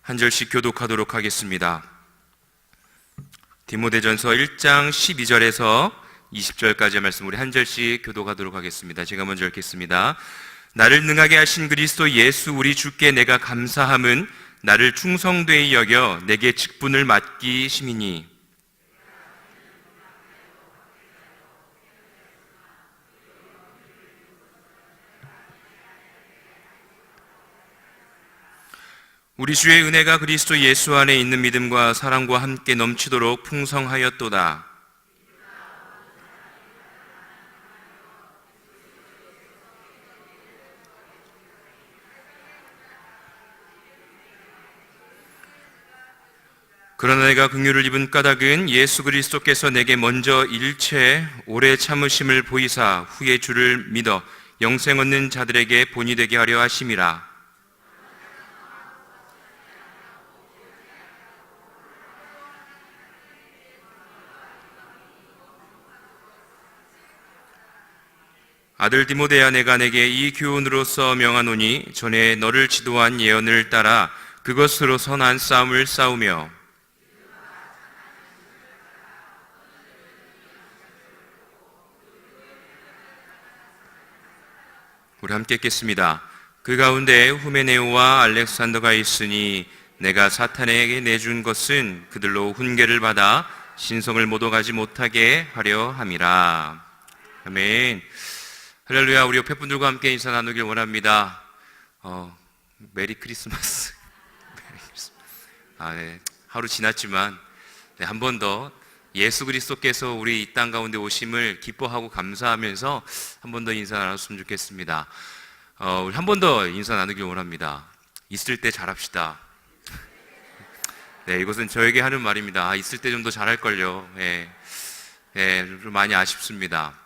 한 절씩 교독하도록 하겠습니다. 디모데전서 1장 12절에서 20절까지의 말씀 우리 한 절씩 교독하도록 하겠습니다. 제가 먼저 읽겠습니다. 나를 능하게 하신 그리스도 예수 우리 주께 내가 감사함은 나를 충성되이 여겨 내게 직분을 맡기심이니 우리 주의 은혜가 그리스도 예수 안에 있는 믿음과 사랑과 함께 넘치도록 풍성하였도다. 그러나 내가 긍휼을 입은 까닭은 예수 그리스도께서 내게 먼저 일체 오래 참으심을 보이사 후에 주를 믿어 영생 얻는 자들에게 본이 되게 하려 하심이라. 아들 디모데야, 내가 내게 이 교훈으로서 명하노니 전에 너를 지도한 예언을 따라 그것으로 선한 싸움을 싸우며 우리 함께 읽겠습니다. 그 가운데 후메네오와 알렉산더가 있으니 내가 사탄에게 내준 것은 그들로 훈계를 받아 신성을 못 오가지 못하게 하려 함이라. 아멘. 할렐루야. 우리 옆에 분들과 함께 인사 나누길 원합니다. 메리 크리스마스. 네. 하루 지났지만 한 번 더 예수 그리스도께서 우리 이 땅 가운데 오심을 기뻐하고 감사하면서 한 번 더 인사 나눴으면 좋겠습니다. 우리 한 번 더 인사 나누길 원합니다. 있을 때 잘합시다. 네, 이것은 저에게 하는 말입니다. 있을 때 좀 더 잘할걸요. 네, 좀 많이 아쉽습니다.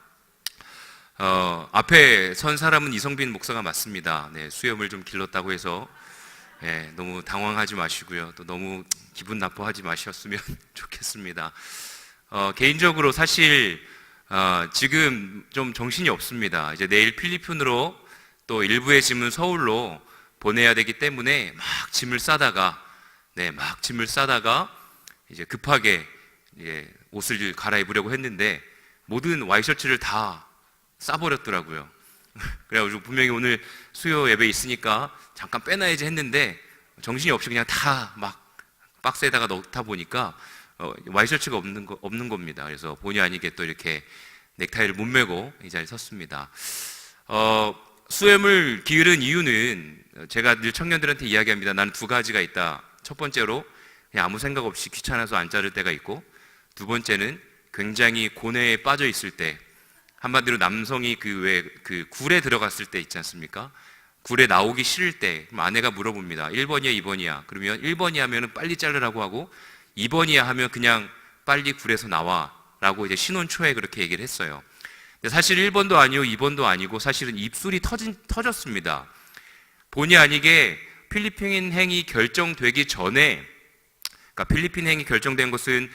앞에 선 사람은 이성빈 목사가 맞습니다. 네, 수염을 좀 길렀다고 해서 너무 당황하지 마시고요. 또 너무 기분 나빠하지 마셨으면 좋겠습니다. 개인적으로 사실 지금 좀 정신이 없습니다. 이제 내일 필리핀으로 또 일부의 짐은 서울로 보내야 되기 때문에 막 짐을 싸다가 이제 급하게 옷을 갈아입으려고 했는데 모든 와이셔츠를 다 싸버렸더라고요. 그래가지고 분명히 오늘 수요 예배 있으니까 잠깐 빼놔야지 했는데 정신이 없이 그냥 다 막 박스에다가 넣다 보니까 와이셔츠가 없는 겁니다. 그래서 본의 아니게 또 이렇게 넥타이를 못 메고 이 자리에 섰습니다. 수염을 기르는 이유는 제가 늘 청년들한테 이야기합니다. 나는 두 가지가 있다. 첫 번째로 그냥 아무 생각 없이 귀찮아서 안 자를 때가 있고, 두 번째는 굉장히 고뇌에 빠져 있을 때, 한마디로 남성이 그 굴에 들어갔을 때 있지 않습니까? 굴에 나오기 싫을 때 아내가 물어봅니다. 1번이야 2번이야? 그러면 1번이 하면 빨리 자르라고 하고 2번이야 하면 그냥 빨리 굴에서 나와 라고 이제 신혼 초에 그렇게 얘기를 했어요. 근데 사실 1번도 아니고 2번도 아니고 사실은 입술이 터졌습니다. 본의 아니게 필리핀 행이 결정되기 전에, 그러니까 필리핀 행이 결정된 것은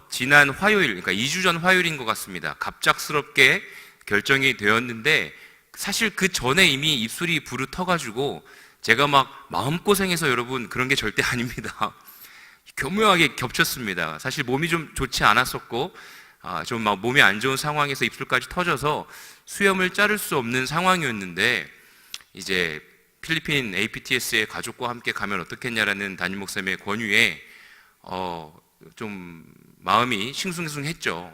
지난 화요일, 그러니까 2주 전 화요일인 것 같습니다. 갑작스럽게 결정이 되었는데 사실 그 전에 이미 입술이 부르터가지고 제가 막 마음고생해서 여러분 그런 게 절대 아닙니다. 교묘하게 겹쳤습니다. 사실 몸이 좀 좋지 않았었고 좀 막 몸이 안 좋은 상황에서 입술까지 터져서 수염을 자를 수 없는 상황이었는데 이제 필리핀 APTS의 가족과 함께 가면 어떻겠냐라는 담임 목사님의 권유에 좀 마음이 싱숭생숭했죠.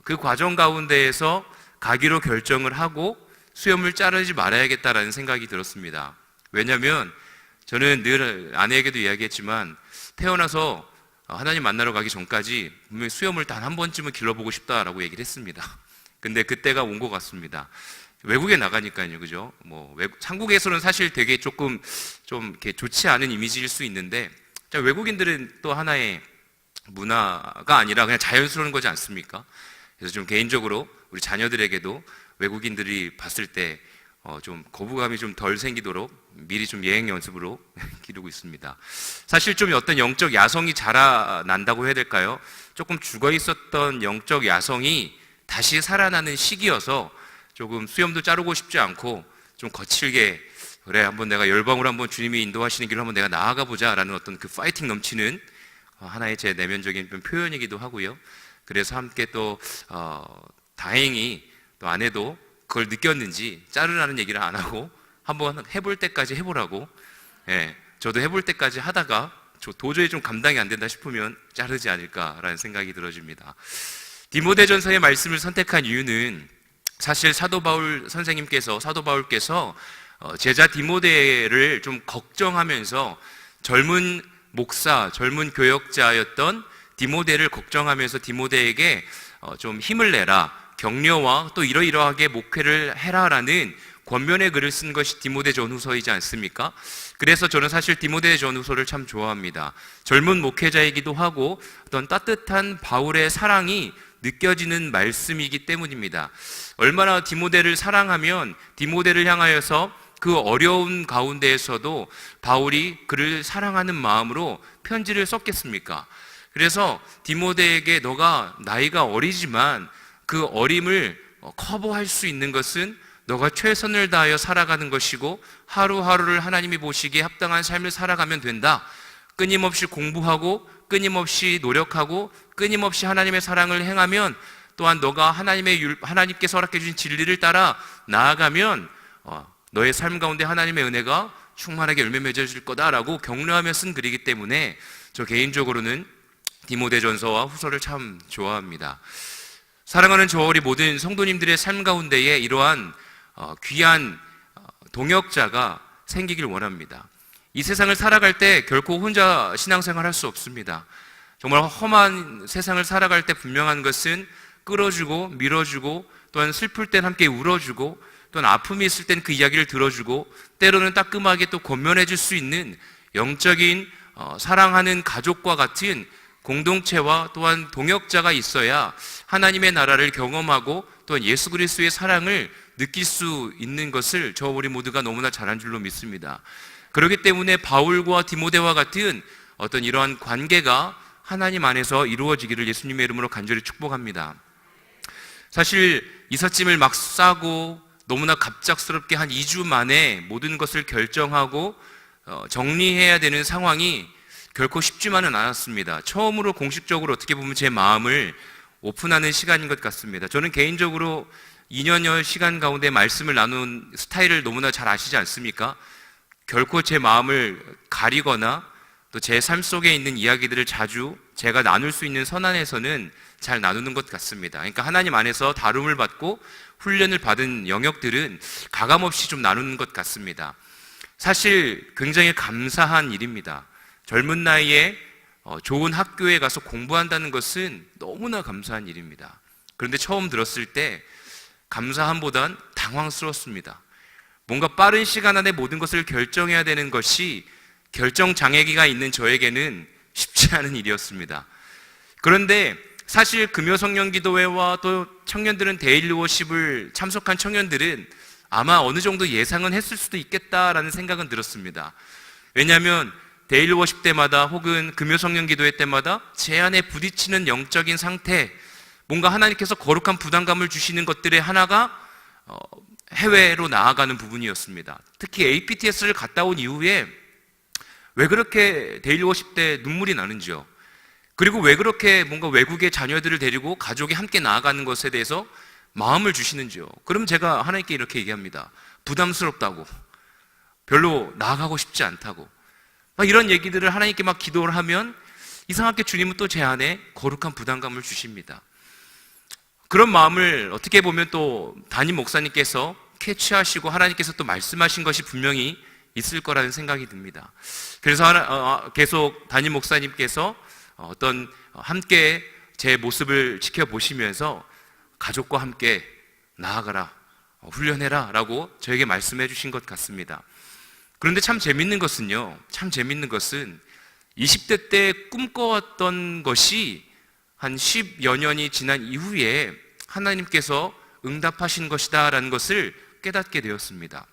그 과정 가운데에서 가기로 결정을 하고 수염을 자르지 말아야겠다라는 생각이 들었습니다. 왜냐하면 저는 늘 아내에게도 이야기했지만 태어나서 하나님 만나러 가기 전까지 분명히 수염을 단 한 번쯤은 길러보고 싶다라고 얘기를 했습니다. 근데 그때가 온 것 같습니다. 외국에 나가니까요, 그죠? 한국에서는 사실 되게 조금 좀 이렇게 좋지 않은 이미지일 수 있는데, 외국인들은 또 하나의 문화가 아니라 그냥 자연스러운 거지 않습니까? 그래서 좀 개인적으로 우리 자녀들에게도 외국인들이 봤을 때 좀 거부감이 좀 덜 생기도록 미리 좀 예행 연습으로 기르고 있습니다. 사실 좀 어떤 영적 야성이 자라난다고 해야 될까요? 조금 죽어 있었던 영적 야성이 다시 살아나는 시기여서 조금 수염도 자르고 싶지 않고 좀 거칠게 그래, 한번 내가 열방으로 한번 주님이 인도하시는 길로 한번 내가 나아가 보자라는 어떤 그 파이팅 넘치는 하나의 제 내면적인 표현이기도 하고요. 그래서 함께 또 다행히 또 아내도 그걸 느꼈는지 자르라는 얘기를 안 하고 한번 해볼 때까지 해보라고, 저도 해볼 때까지 하다가 도저히 좀 감당이 안 된다 싶으면 자르지 않을까라는 생각이 들어집니다. 디모데전서의 말씀을 선택한 이유는 사실 사도 바울께서 제자 디모데를 좀 걱정하면서 젊은 목사, 젊은 교역자였던 디모데를 걱정하면서 디모데에게 좀 힘을 내라, 격려와 또 이러이러하게 목회를 해라라는 권면의 글을 쓴 것이 디모데 전후서이지 않습니까? 그래서 저는 사실 디모데 전후서를 참 좋아합니다. 젊은 목회자이기도 하고 어떤 따뜻한 바울의 사랑이 느껴지는 말씀이기 때문입니다. 얼마나 디모데를 사랑하면 디모데를 향하여서 그 어려운 가운데에서도 바울이 그를 사랑하는 마음으로 편지를 썼겠습니까? 그래서 디모데에게 너가 나이가 어리지만 그 어림을 커버할 수 있는 것은 너가 최선을 다하여 살아가는 것이고 하루하루를 하나님이 보시기에 합당한 삶을 살아가면 된다. 끊임없이 공부하고 끊임없이 노력하고 끊임없이 하나님의 사랑을 행하면 또한 너가 하나님께서 허락해 주신 진리를 따라 나아가면 너의 삶 가운데 하나님의 은혜가 충만하게 열매 맺어질 거다라고 격려하며 쓴 글이기 때문에 저 개인적으로는 디모데전서와 후서를 참 좋아합니다. 사랑하는 저우리 모든 성도님들의 삶 가운데에 이러한 귀한 동역자가 생기길 원합니다. 이 세상을 살아갈 때 결코 혼자 신앙생활 할 수 없습니다. 정말 험한 세상을 살아갈 때 분명한 것은 끌어주고 밀어주고 또한 슬플 땐 함께 울어주고 또한 아픔이 있을 땐 그 이야기를 들어주고 때로는 따끔하게 또 권면해 줄 수 있는 영적인 사랑하는 가족과 같은 공동체와 또한 동역자가 있어야 하나님의 나라를 경험하고 또한 예수 그리스도의 사랑을 느낄 수 있는 것을 저 우리 모두가 너무나 잘한 줄로 믿습니다. 그렇기 때문에 바울과 디모데와 같은 어떤 이러한 관계가 하나님 안에서 이루어지기를 예수님의 이름으로 간절히 축복합니다. 사실 이삿짐을 막 싸고 너무나 갑작스럽게 한 2주 만에 모든 것을 결정하고 정리해야 되는 상황이 결코 쉽지만은 않았습니다. 처음으로 공식적으로 어떻게 보면 제 마음을 오픈하는 시간인 것 같습니다. 저는 개인적으로 2년여 시간 가운데 말씀을 나눈 스타일을 너무나 잘 아시지 않습니까? 결코 제 마음을 가리거나 또 제 삶 속에 있는 이야기들을 자주 제가 나눌 수 있는 선안에서는 잘 나누는 것 같습니다. 그러니까 하나님 안에서 다룸을 받고 훈련을 받은 영역들은 가감없이 좀 나누는 것 같습니다. 사실 굉장히 감사한 일입니다. 젊은 나이에 좋은 학교에 가서 공부한다는 것은 너무나 감사한 일입니다. 그런데 처음 들었을 때 감사함보단 당황스러웠습니다. 뭔가 빠른 시간 안에 모든 것을 결정해야 되는 것이 결정장애기가 있는 저에게는 쉽지 않은 일이었습니다. 그런데 사실 금요성령기도회와 또 청년들은 데일리 워십을 참석한 청년들은 아마 어느 정도 예상은 했을 수도 있겠다라는 생각은 들었습니다. 왜냐하면 데일리 워십 때마다 혹은 금요성령기도회 때마다 제 안에 부딪히는 영적인 상태, 뭔가 하나님께서 거룩한 부담감을 주시는 것들의 하나가 해외로 나아가는 부분이었습니다. 특히 APTS를 갔다 온 이후에 왜 그렇게 데일리 워십 때 눈물이 나는지요. 그리고 왜 그렇게 뭔가 외국의 자녀들을 데리고 가족이 함께 나아가는 것에 대해서 마음을 주시는지요. 그럼 제가 하나님께 이렇게 얘기합니다. 부담스럽다고, 별로 나아가고 싶지 않다고, 막 이런 얘기들을 하나님께 막 기도를 하면 이상하게 주님은 또 제 안에 거룩한 부담감을 주십니다. 그런 마음을 어떻게 보면 또 담임 목사님께서 캐치하시고 하나님께서 또 말씀하신 것이 분명히 있을 거라는 생각이 듭니다. 그래서 계속 담임 목사님께서 함께 제 모습을 지켜보시면서 가족과 함께 나아가라, 훈련해라 라고 저에게 말씀해 주신 것 같습니다. 그런데 참 재밌는 것은 20대 때 꿈꿔왔던 것이 한 10여 년이 지난 이후에 하나님께서 응답하신 것이다 라는 것을 깨닫게 되었습니다.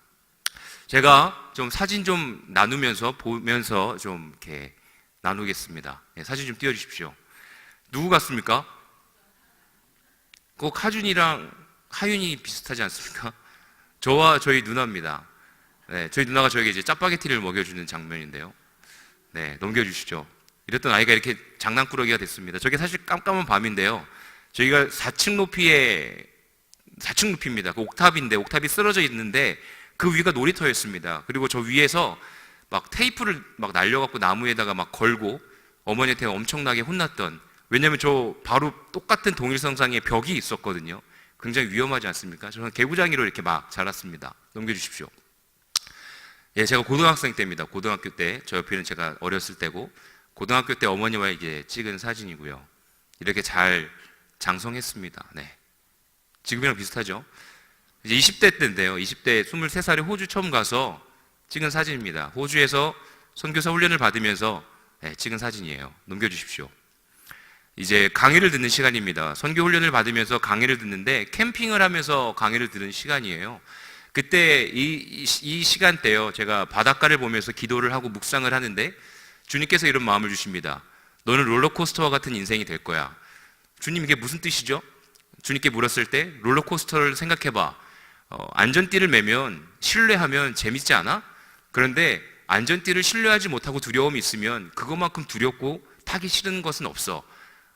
제가 좀 사진 좀 보면서 좀 이렇게 나누겠습니다. 사진 좀 띄워주십시오. 누구 같습니까? 꼭 하준이랑 하윤이 비슷하지 않습니까? 저와 저희 누나입니다. 네, 저희 누나가 저에게 이제 짜파게티를 먹여주는 장면인데요. 네, 넘겨주시죠. 이랬던 아이가 이렇게 장난꾸러기가 됐습니다. 저게 사실 깜깜한 밤인데요. 저희가 4층 높이입니다. 그 옥탑인데, 옥탑이 쓰러져 있는데 그 위가 놀이터였습니다. 그리고 저 위에서 막 테이프를 막 날려갖고 나무에다가 막 걸고 어머니한테 엄청나게 혼났던, 왜냐면 저 바로 똑같은 동일성상의 벽이 있었거든요. 굉장히 위험하지 않습니까? 저는 개구장이로 이렇게 막 자랐습니다. 넘겨주십시오. 예, 제가 고등학생 때입니다. 고등학교 때, 저 옆에는 제가 어렸을 때고, 고등학교 때 어머니와 이게 찍은 사진이고요. 이렇게 잘 장성했습니다. 네. 지금이랑 비슷하죠? 이제 20대 때인데요. 20대 23살에 호주 처음 가서 찍은 사진입니다. 호주에서 선교사 훈련을 받으면서 찍은 사진이에요. 넘겨주십시오. 이제 강의를 듣는 시간입니다. 선교 훈련을 받으면서 강의를 듣는데 캠핑을 하면서 강의를 듣는 시간이에요. 그때 이 시간대요. 제가 바닷가를 보면서 기도를 하고 묵상을 하는데 주님께서 이런 마음을 주십니다. 너는 롤러코스터와 같은 인생이 될 거야. 주님, 이게 무슨 뜻이죠? 주님께 물었을 때 롤러코스터를 생각해봐. 안전띠를 매면 신뢰하면 재밌지 않아? 그런데 안전띠를 신뢰하지 못하고 두려움이 있으면 그것만큼 두렵고 타기 싫은 것은 없어.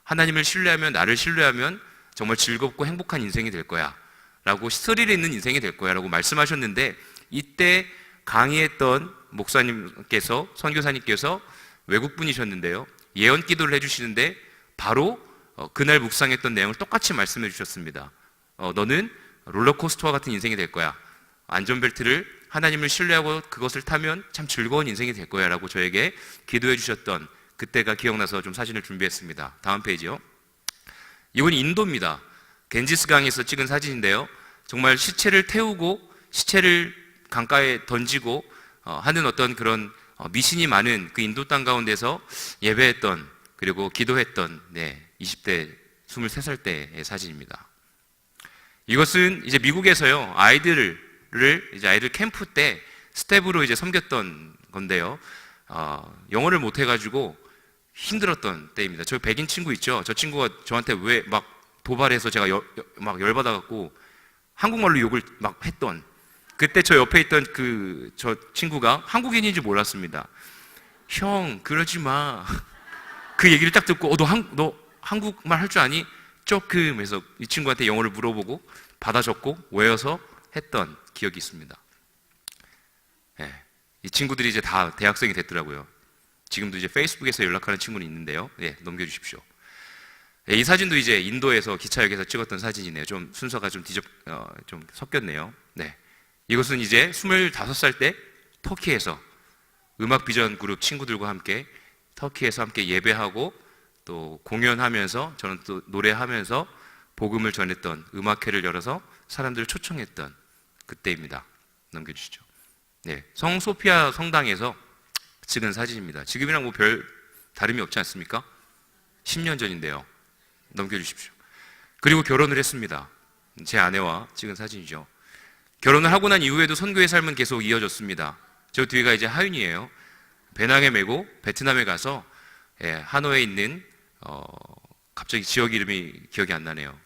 하나님을 신뢰하면, 나를 신뢰하면 정말 즐겁고 행복한 인생이 될 거야 라고, 스릴 있는 인생이 될 거야 라고 말씀하셨는데, 이때 강의했던 목사님께서, 선교사님께서 외국분이셨는데요, 예언 기도를 해주시는데 바로 그날 묵상했던 내용을 똑같이 말씀해 주셨습니다. 너는 롤러코스터와 같은 인생이 될 거야. 안전벨트를, 하나님을 신뢰하고 그것을 타면 참 즐거운 인생이 될 거야 라고 저에게 기도해 주셨던 그때가 기억나서 좀 사진을 준비했습니다. 다음 페이지요. 이건 인도입니다. 겐지스 강에서 찍은 사진인데요. 정말 시체를 태우고 시체를 강가에 던지고 하는 어떤 그런 미신이 많은 그 인도 땅 가운데서 예배했던, 그리고 기도했던 20대 23살 때의 사진입니다. 이것은 이제 미국에서요, 아이들 캠프 때 스텝으로 이제 섬겼던 건데요. 영어를 못 해가지고 힘들었던 때입니다. 저 백인 친구 있죠? 저 친구가 저한테 왜 막 도발해서 제가 막 열받아갖고 한국말로 욕을 막 했던, 그때 저 옆에 있던 저 친구가 한국인인지 몰랐습니다. 형, 그러지 마. 그 얘기를 딱 듣고, 너 한국말 할 줄 아니? 조금 해서 이 친구한테 영어를 물어보고 받아 적고 외워서 했던 기억이 있습니다. 네, 이 친구들이 이제 다 대학생이 됐더라고요. 지금도 이제 페이스북에서 연락하는 친구는 있는데요. 넘겨주십시오. 이 사진도 이제 인도에서 기차역에서 찍었던 사진이네요. 좀 순서가 좀 좀 섞였네요. 네. 이것은 이제 25살 때 터키에서 음악 비전 그룹 친구들과 함께 터키에서 함께 예배하고 또 공연하면서, 저는 또 노래하면서 복음을 전했던, 음악회를 열어서 사람들을 초청했던 그때입니다. 넘겨주시죠. 네, 성소피아 성당에서 찍은 사진입니다. 지금이랑 뭐 별 다름이 없지 않습니까? 10년 전인데요. 넘겨주십시오. 그리고 결혼을 했습니다. 제 아내와 찍은 사진이죠. 결혼을 하고 난 이후에도 선교의 삶은 계속 이어졌습니다. 저 뒤가 이제 하윤이에요. 배낭에 메고 베트남에 가서 하노이에 있는 갑자기 지역 이름이 기억이 안 나네요.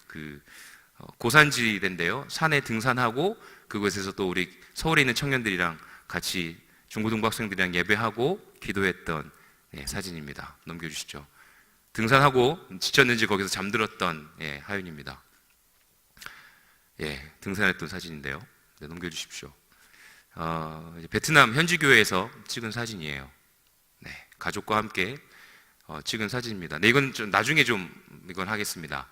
고산지대인데요. 산에 등산하고 그곳에서 또 우리 서울에 있는 청년들이랑 같이 중고등부 학생들이랑 예배하고 기도했던 사진입니다. 넘겨주시죠. 등산하고 지쳤는지 거기서 잠들었던 하윤입니다. 등산했던 사진인데요. 넘겨주십시오. 베트남 현지교회에서 찍은 사진이에요. 가족과 함께 찍은 사진입니다. 이건 좀 나중에 이건 하겠습니다.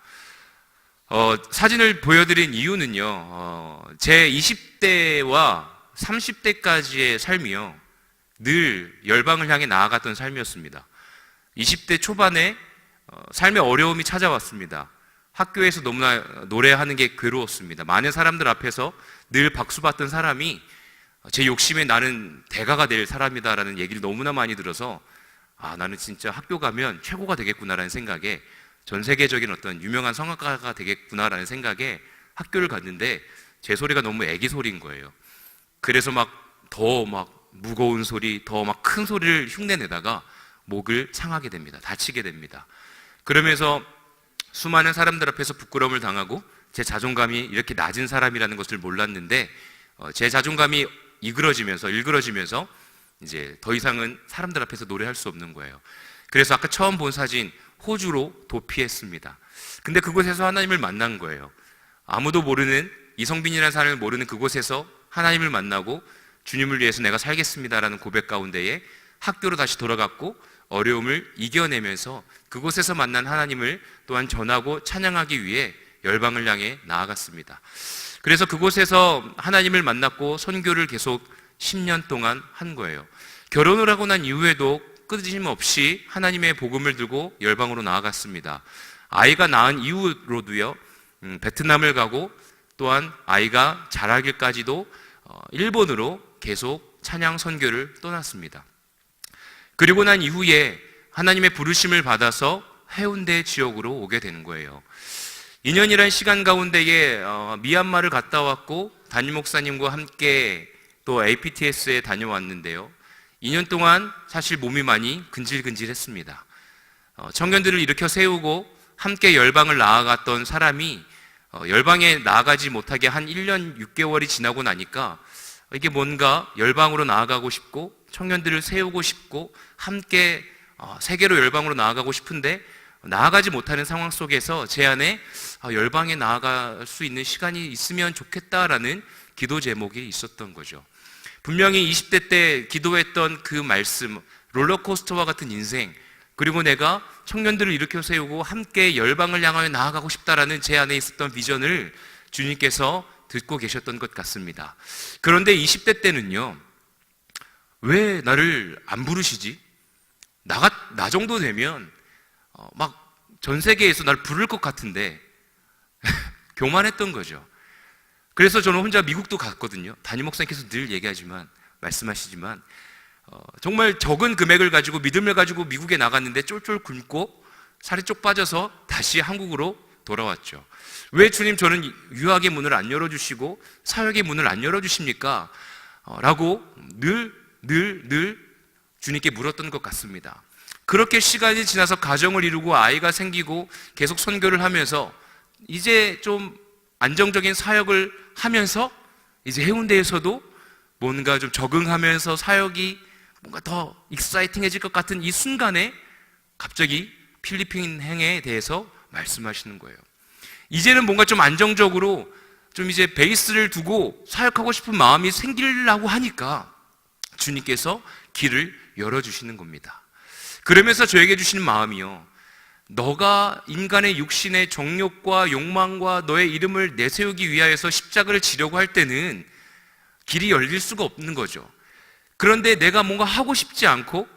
사진을 보여드린 이유는요, 제 20대와 30대까지의 삶이요, 늘 열방을 향해 나아갔던 삶이었습니다. 20대 초반에 삶의 어려움이 찾아왔습니다. 학교에서 너무나 노래하는 게 괴로웠습니다. 많은 사람들 앞에서 늘 박수받던 사람이 제 욕심에 나는 대가가 될 사람이다라는 얘기를 너무나 많이 들어서, 나는 진짜 학교 가면 최고가 되겠구나라는 생각에, 전 세계적인 어떤 유명한 성악가가 되겠구나라는 생각에 학교를 갔는데 제 소리가 너무 애기 소리인 거예요. 그래서 더 무거운 소리, 더 큰 소리를 흉내내다가 목을 상하게 됩니다. 다치게 됩니다. 그러면서 수많은 사람들 앞에서 부끄러움을 당하고 제 자존감이 이렇게 낮은 사람이라는 것을 몰랐는데, 제 자존감이 일그러지면서 이제 더 이상은 사람들 앞에서 노래할 수 없는 거예요. 그래서 아까 처음 본 사진, 호주로 도피했습니다. 근데 그곳에서 하나님을 만난 거예요. 아무도 모르는, 이성빈이라는 사람을 모르는 그곳에서 하나님을 만나고 주님을 위해서 내가 살겠습니다라는 고백 가운데에 학교로 다시 돌아갔고 어려움을 이겨내면서 그곳에서 만난 하나님을 또한 전하고 찬양하기 위해 열방을 향해 나아갔습니다. 그래서 그곳에서 하나님을 만났고 선교를 계속 10년 동안 한 거예요. 결혼을 하고 난 이후에도 끊임없이 하나님의 복음을 들고 열방으로 나아갔습니다. 아이가 낳은 이후로도요, 베트남을 가고 또한 아이가 자라기까지도 일본으로 계속 찬양 선교를 떠났습니다. 그리고 난 이후에 하나님의 부르심을 받아서 해운대 지역으로 오게 되는 거예요. 2년이라는 시간 가운데에 미얀마를 갔다 왔고 담임 목사님과 함께 또 APTS에 다녀왔는데요. 2년 동안 사실 몸이 많이 근질근질했습니다. 청년들을 일으켜 세우고 함께 열방을 나아갔던 사람이 열방에 나아가지 못하게 한 1년 6개월이 지나고 나니까 이게 뭔가 열방으로 나아가고 싶고 청년들을 세우고 싶고 함께 세계로 열방으로 나아가고 싶은데 나아가지 못하는 상황 속에서 제 안에 열방에 나아갈 수 있는 시간이 있으면 좋겠다라는 기도 제목이 있었던 거죠. 분명히 20대 때 기도했던 그 말씀, 롤러코스터와 같은 인생, 그리고 내가 청년들을 일으켜 세우고 함께 열방을 향하여 나아가고 싶다라는 제 안에 있었던 비전을 주님께서 듣고 계셨던 것 같습니다. 그런데 20대 때는요, 왜 나를 안 부르시지? 나 정도 되면 막 전 세계에서 날 부를 것 같은데 교만했던 거죠. 그래서 저는 혼자 미국도 갔거든요. 담임 목사님께서 늘 말씀하시지만 정말 적은 금액을 가지고 믿음을 가지고 미국에 나갔는데 쫄쫄 굶고 살이 쪽 빠져서 다시 한국으로 돌아왔죠. 왜 주님 저는 유학의 문을 안 열어주시고 사역의 문을 안 열어주십니까? 라고 늘 주님께 물었던 것 같습니다. 그렇게 시간이 지나서 가정을 이루고 아이가 생기고 계속 선교를 하면서 이제 좀 안정적인 사역을 하면서 이제 해운대에서도 뭔가 좀 적응하면서 사역이 뭔가 더 익사이팅해질 것 같은 이 순간에 갑자기 필리핀 행에 대해서 말씀하시는 거예요. 이제는 뭔가 좀 안정적으로 좀 이제 베이스를 두고 사역하고 싶은 마음이 생기려고 하니까 주님께서 길을 열어주시는 겁니다. 그러면서 저에게 주시는 마음이요, 너가 인간의 육신의 정욕과 욕망과 너의 이름을 내세우기 위하여서 십자가를 지려고 할 때는 길이 열릴 수가 없는 거죠. 그런데 내가 뭔가 하고 싶지 않고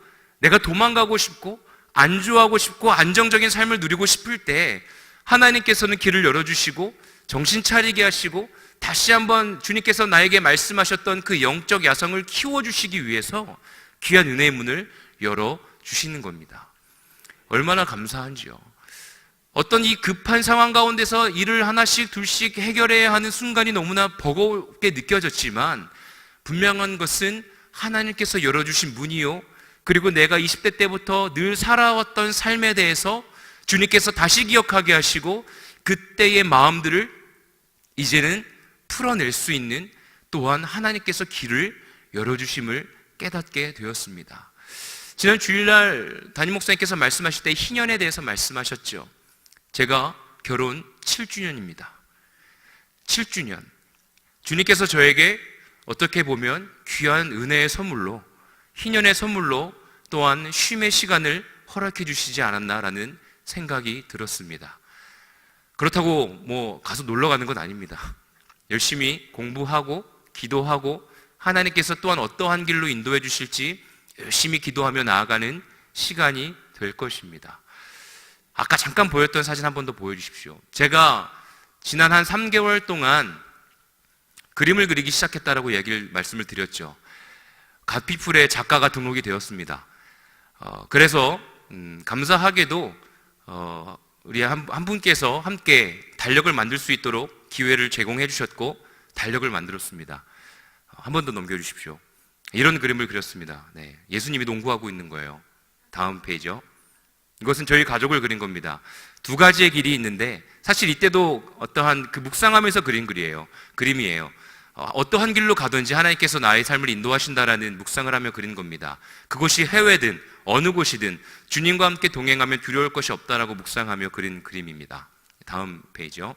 내가 도망가고 싶고 안주하고 싶고 안정적인 삶을 누리고 싶을 때 하나님께서는 길을 열어주시고 정신 차리게 하시고 다시 한번 주님께서 나에게 말씀하셨던 그 영적 야성을 키워주시기 위해서 귀한 은혜의 문을 열어주시는 겁니다. 얼마나 감사한지요. 어떤 이 급한 상황 가운데서 일을 하나씩 둘씩 해결해야 하는 순간이 너무나 버겁게 느껴졌지만 분명한 것은 하나님께서 열어주신 문이요, 그리고 내가 20대 때부터 늘 살아왔던 삶에 대해서 주님께서 다시 기억하게 하시고 그때의 마음들을 이제는 풀어낼 수 있는 또한 하나님께서 길을 열어주심을 깨닫게 되었습니다. 지난 주일날 담임 목사님께서 말씀하실 때 희년에 대해서 말씀하셨죠. 제가 결혼 7주년입니다. 7주년. 주님께서 저에게 어떻게 보면 귀한 은혜의 선물로, 희년의 선물로 또한 쉼의 시간을 허락해 주시지 않았나라는 생각이 들었습니다. 그렇다고 뭐 가서 놀러 가는 건 아닙니다. 열심히 공부하고 기도하고 하나님께서 또한 어떠한 길로 인도해 주실지 열심히 기도하며 나아가는 시간이 될 것입니다. 아까 잠깐 보였던 사진 한 번 더 보여주십시오. 제가 지난 한 3개월 동안 그림을 그리기 시작했다라고 말씀을 드렸죠. 갓피플의 작가가 등록이 되었습니다. 그래서 감사하게도 우리 한 분께서 함께 달력을 만들 수 있도록 기회를 제공해 주셨고 달력을 만들었습니다. 한 번 더 넘겨주십시오. 이런 그림을 그렸습니다. 네, 예수님이 농구하고 있는 거예요. 다음 페이지요. 이것은 저희 가족을 그린 겁니다. 두 가지의 길이 있는데 사실 이때도 어떠한 그 묵상하면서 그린 그림이에요. 어떠한 길로 가든지 하나님께서 나의 삶을 인도하신다라는 묵상을 하며 그린 겁니다. 그곳이 해외든 어느 곳이든 주님과 함께 동행하면 두려울 것이 없다라고 묵상하며 그린 그림입니다. 다음 페이지요.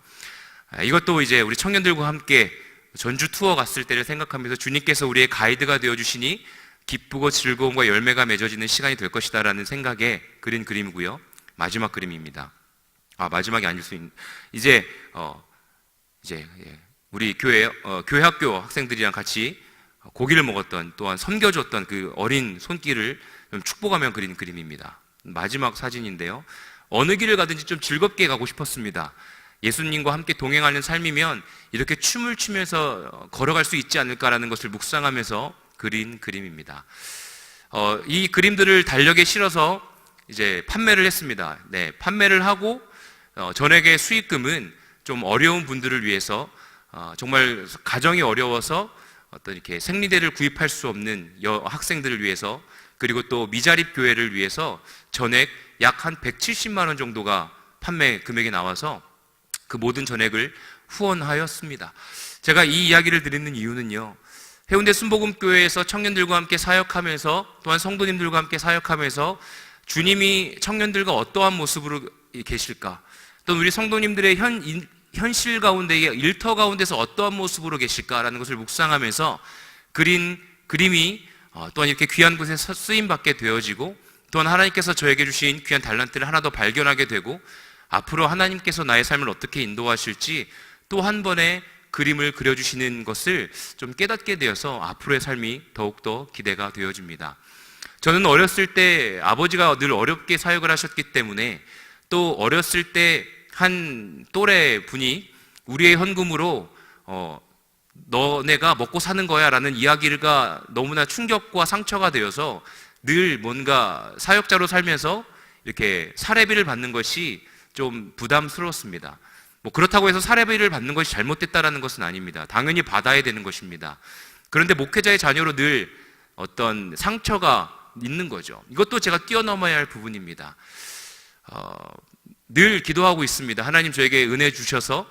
이것도 이제 우리 청년들과 함께 전주 투어 갔을 때를 생각하면서 주님께서 우리의 가이드가 되어주시니 기쁘고 즐거움과 열매가 맺어지는 시간이 될 것이다라는 생각에 그린 그림이고요. 마지막 그림입니다. 마지막이 아닐 수 있는, 이제 우리 교회 학교 학생들이랑 같이 고기를 먹었던, 또한 섬겨줬던 그 어린 손길을 좀 축복하며 그린 그림입니다. 마지막 사진인데요. 어느 길을 가든지 좀 즐겁게 가고 싶었습니다. 예수님과 함께 동행하는 삶이면 이렇게 춤을 추면서 걸어갈 수 있지 않을까라는 것을 묵상하면서 그린 그림입니다. 이 그림들을 달력에 실어서 이제 판매를 했습니다. 네, 판매를 하고 전액의 수익금은 좀 어려운 분들을 위해서, 정말 가정이 어려워서 어떤 이렇게 생리대를 구입할 수 없는 학생들을 위해서, 그리고 또 미자립 교회를 위해서 전액 약 한 170만 원 정도가 판매 금액이 나와서 그 모든 전액을 후원하였습니다. 제가 이 이야기를 드리는 이유는요, 해운대 순복음교회에서 청년들과 함께 사역하면서, 또한 성도님들과 함께 사역하면서 주님이 청년들과 어떠한 모습으로 계실까, 또 우리 성도님들의 현실 가운데, 일터 가운데서 어떠한 모습으로 계실까라는 것을 묵상하면서 그린 그림이 또한 이렇게 귀한 곳에 쓰임받게 되어지고, 또한 하나님께서 저에게 주신 귀한 달란트를 하나 더 발견하게 되고, 앞으로 하나님께서 나의 삶을 어떻게 인도하실지 또 한 번의 그림을 그려주시는 것을 좀 깨닫게 되어서 앞으로의 삶이 더욱더 기대가 되어집니다. 저는 어렸을 때 아버지가 늘 어렵게 사역을 하셨기 때문에, 또 어렸을 때 한 또래 분이 우리의 헌금으로 너네가 먹고 사는 거야 라는 이야기가 너무나 충격과 상처가 되어서 늘 뭔가 사역자로 살면서 이렇게 사례비를 받는 것이 좀 부담스러웠습니다. 그렇다고 해서 사례비를 받는 것이 잘못됐다라는 것은 아닙니다. 당연히 받아야 되는 것입니다. 그런데 목회자의 자녀로 늘 어떤 상처가 있는 거죠. 이것도 제가 뛰어넘어야 할 부분입니다. 늘 기도하고 있습니다. 하나님 저에게 은혜 주셔서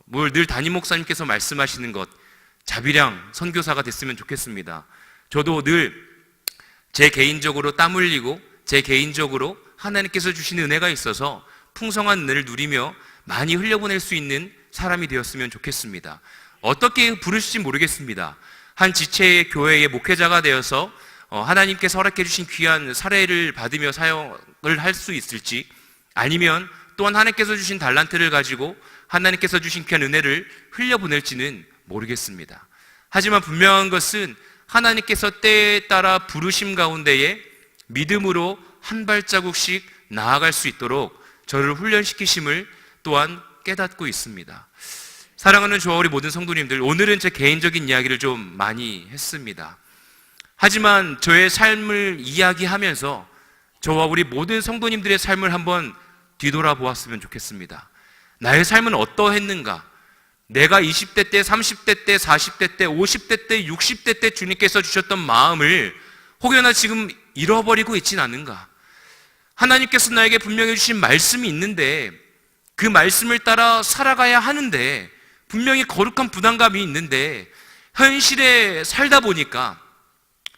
뭘 늘 담임 목사님께서 말씀하시는 것, 자비량 선교사가 됐으면 좋겠습니다. 저도 늘 제 개인적으로 땀 흘리고 제 개인적으로 하나님께서 주신 은혜가 있어서 풍성한 은혜를 누리며 많이 흘려보낼 수 있는 사람이 되었으면 좋겠습니다. 어떻게 부르실지 모르겠습니다. 한 지체의 교회의 목회자가 되어서 하나님께서 허락해 주신 귀한 사례를 받으며 사역을 할 수 있을지, 아니면 또한 하나님께서 주신 달란트를 가지고 하나님께서 주신 귀한 은혜를 흘려보낼지는 모르겠습니다. 하지만 분명한 것은 하나님께서 때에 따라 부르심 가운데에 믿음으로 한 발자국씩 나아갈 수 있도록 저를 훈련시키심을 또한 깨닫고 있습니다. 사랑하는 저와 우리 모든 성도님들, 오늘은 제 개인적인 이야기를 좀 많이 했습니다. 하지만 저의 삶을 이야기하면서 저와 우리 모든 성도님들의 삶을 한번 뒤돌아보았으면 좋겠습니다. 나의 삶은 어떠했는가? 내가 20대 때, 30대 때, 40대 때, 50대 때, 60대 때 주님께서 주셨던 마음을 혹여나 지금 잃어버리고 있진 않은가? 하나님께서 나에게 분명히 주신 말씀이 있는데 그 말씀을 따라 살아가야 하는데, 분명히 거룩한 부담감이 있는데 현실에 살다 보니까,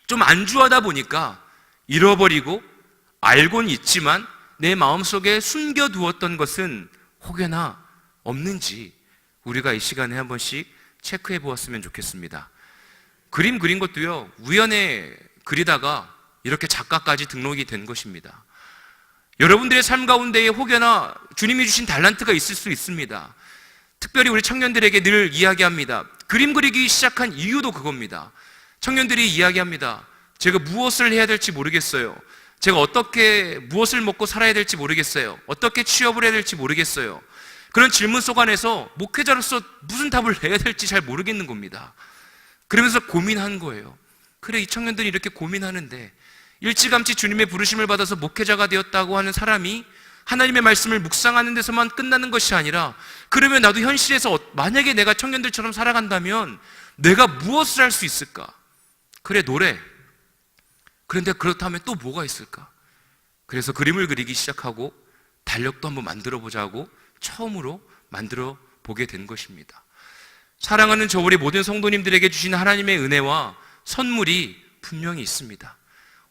좀 안주하다 보니까 잃어버리고, 알고는 있지만 내 마음속에 숨겨두었던 것은 혹여나 없는지 우리가 이 시간에 한 번씩 체크해 보았으면 좋겠습니다. 그림 그린 것도요, 우연에 그리다가 이렇게 작가까지 등록이 된 것입니다. 여러분들의 삶 가운데에 혹여나 주님이 주신 달란트가 있을 수 있습니다. 특별히 우리 청년들에게 늘 이야기합니다. 그림 그리기 시작한 이유도 그겁니다. 청년들이 이야기합니다. 제가 무엇을 해야 될지 모르겠어요. 제가 어떻게 무엇을 먹고 살아야 될지 모르겠어요. 어떻게 취업을 해야 될지 모르겠어요. 그런 질문 속 안에서 목회자로서 무슨 답을 내야 될지 잘 모르겠는 겁니다. 그러면서 고민한 거예요. 그래, 이 청년들이 이렇게 고민하는데 일찌감치 주님의 부르심을 받아서 목회자가 되었다고 하는 사람이 하나님의 말씀을 묵상하는 데서만 끝나는 것이 아니라, 그러면 나도 현실에서 만약에 내가 청년들처럼 살아간다면 내가 무엇을 할 수 있을까? 그래, 노래. 그런데 그렇다면 또 뭐가 있을까? 그래서 그림을 그리기 시작하고 달력도 한번 만들어 보자고 처음으로 만들어 보게 된 것입니다. 사랑하는 저 우리 모든 성도님들에게 주신 하나님의 은혜와 선물이 분명히 있습니다.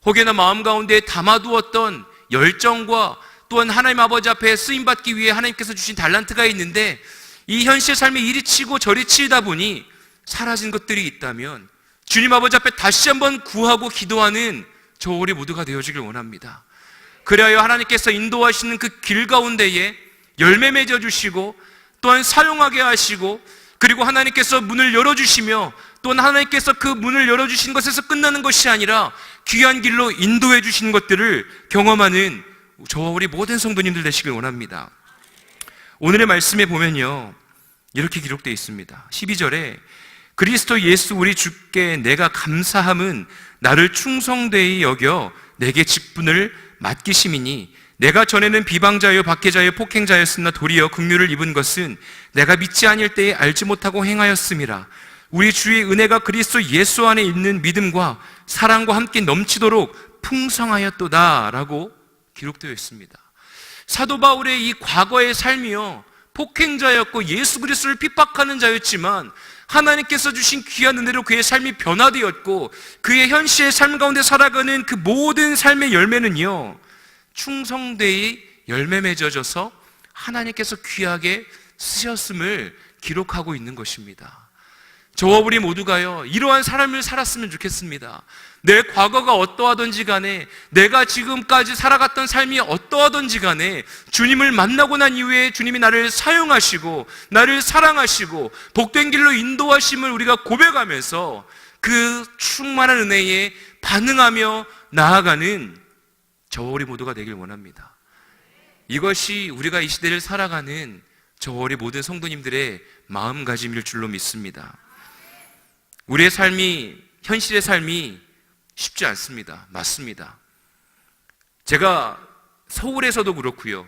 혹여나 마음 가운데 담아두었던 열정과 또한 하나님 아버지 앞에 쓰임받기 위해 하나님께서 주신 달란트가 있는데 이 현실 삶에 이리 치고 저리 치다 보니 사라진 것들이 있다면 주님 아버지 앞에 다시 한번 구하고 기도하는 저 우리 모두가 되어지길 원합니다. 그래야 하나님께서 인도하시는 그 길 가운데에 열매 맺어 주시고 또한 사용하게 하시고 그리고 하나님께서 문을 열어주시며 또한 하나님께서 그 문을 열어주신 것에서 끝나는 것이 아니라 귀한 길로 인도해 주시는 것들을 경험하는 저와 우리 모든 성도님들 되시길 원합니다. 오늘의 말씀에 보면요, 이렇게 기록되어 있습니다. 12절에 그리스도 예수 우리 주께 내가 감사함은 나를 충성되이 여겨 내게 직분을 맡기심이니 내가 전에는 비방자여 박해자여 폭행자였으나 도리어 긍휼을 입은 것은 내가 믿지 아니할 때에 알지 못하고 행하였음이라. 우리 주의 은혜가 그리스도 예수 안에 있는 믿음과 사랑과 함께 넘치도록 풍성하였도다 라고 기록되어 있습니다. 사도 바울의 이 과거의 삶이요, 폭행자였고 예수 그리스도를 핍박하는 자였지만 하나님께서 주신 귀한 은혜로 그의 삶이 변화되었고 그의 현실의 삶 가운데 살아가는 그 모든 삶의 열매는요, 충성되이 열매 맺어져서 하나님께서 귀하게 쓰셨음을 기록하고 있는 것입니다. 저와 우리 모두가요, 이러한 삶을 살았으면 좋겠습니다. 내 과거가 어떠하든지 간에 내가 지금까지 살아갔던 삶이 어떠하든지 간에 주님을 만나고 난 이후에 주님이 나를 사용하시고 나를 사랑하시고 복된 길로 인도하심을 우리가 고백하면서 그 충만한 은혜에 반응하며 나아가는 저와 우리 모두가 되길 원합니다. 이것이 우리가 이 시대를 살아가는 저와 우리 모든 성도님들의 마음가짐일 줄로 믿습니다. 우리의 삶이, 현실의 삶이 쉽지 않습니다. 맞습니다. 제가 서울에서도 그렇고요,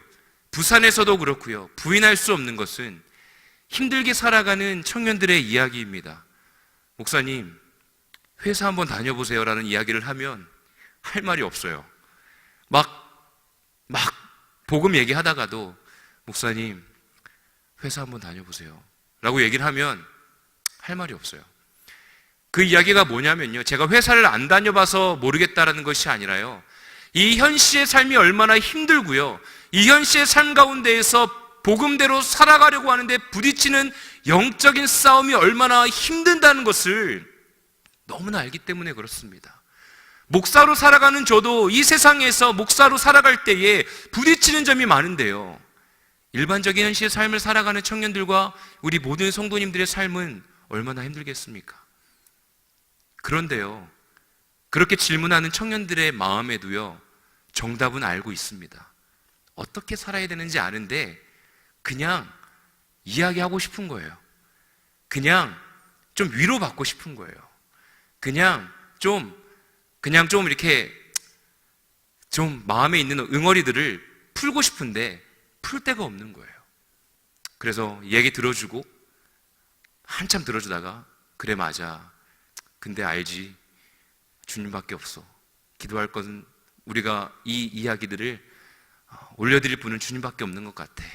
부산에서도 그렇고요, 부인할 수 없는 것은 힘들게 살아가는 청년들의 이야기입니다. 목사님, 회사 한번 다녀보세요 라는 이야기를 하면 할 말이 없어요. 막 복음 얘기하다가도 목사님 회사 한번 다녀보세요 라고 얘기를 하면 할 말이 없어요. 그 이야기가 뭐냐면요, 제가 회사를 안 다녀봐서 모르겠다라는 것이 아니라요, 이 현실의 삶이 얼마나 힘들고요, 이 현실의 삶 가운데에서 복음대로 살아가려고 하는데 부딪히는 영적인 싸움이 얼마나 힘든다는 것을 너무나 알기 때문에 그렇습니다. 목사로 살아가는 저도 이 세상에서 목사로 살아갈 때에 부딪히는 점이 많은데요, 일반적인 현실의 삶을 살아가는 청년들과 우리 모든 성도님들의 삶은 얼마나 힘들겠습니까? 그런데요, 그렇게 질문하는 청년들의 마음에도요, 정답은 알고 있습니다. 어떻게 살아야 되는지 아는데 그냥 이야기하고 싶은 거예요. 그냥 좀 위로받고 싶은 거예요. 그냥 좀 이렇게 좀 마음에 있는 응어리들을 풀고 싶은데 풀 데가 없는 거예요. 그래서 얘기 들어주고 한참 들어주다가 그래 맞아, 근데 알지, 주님밖에 없어, 기도할 것은 우리가 이 이야기들을 올려드릴 분은 주님밖에 없는 것 같아,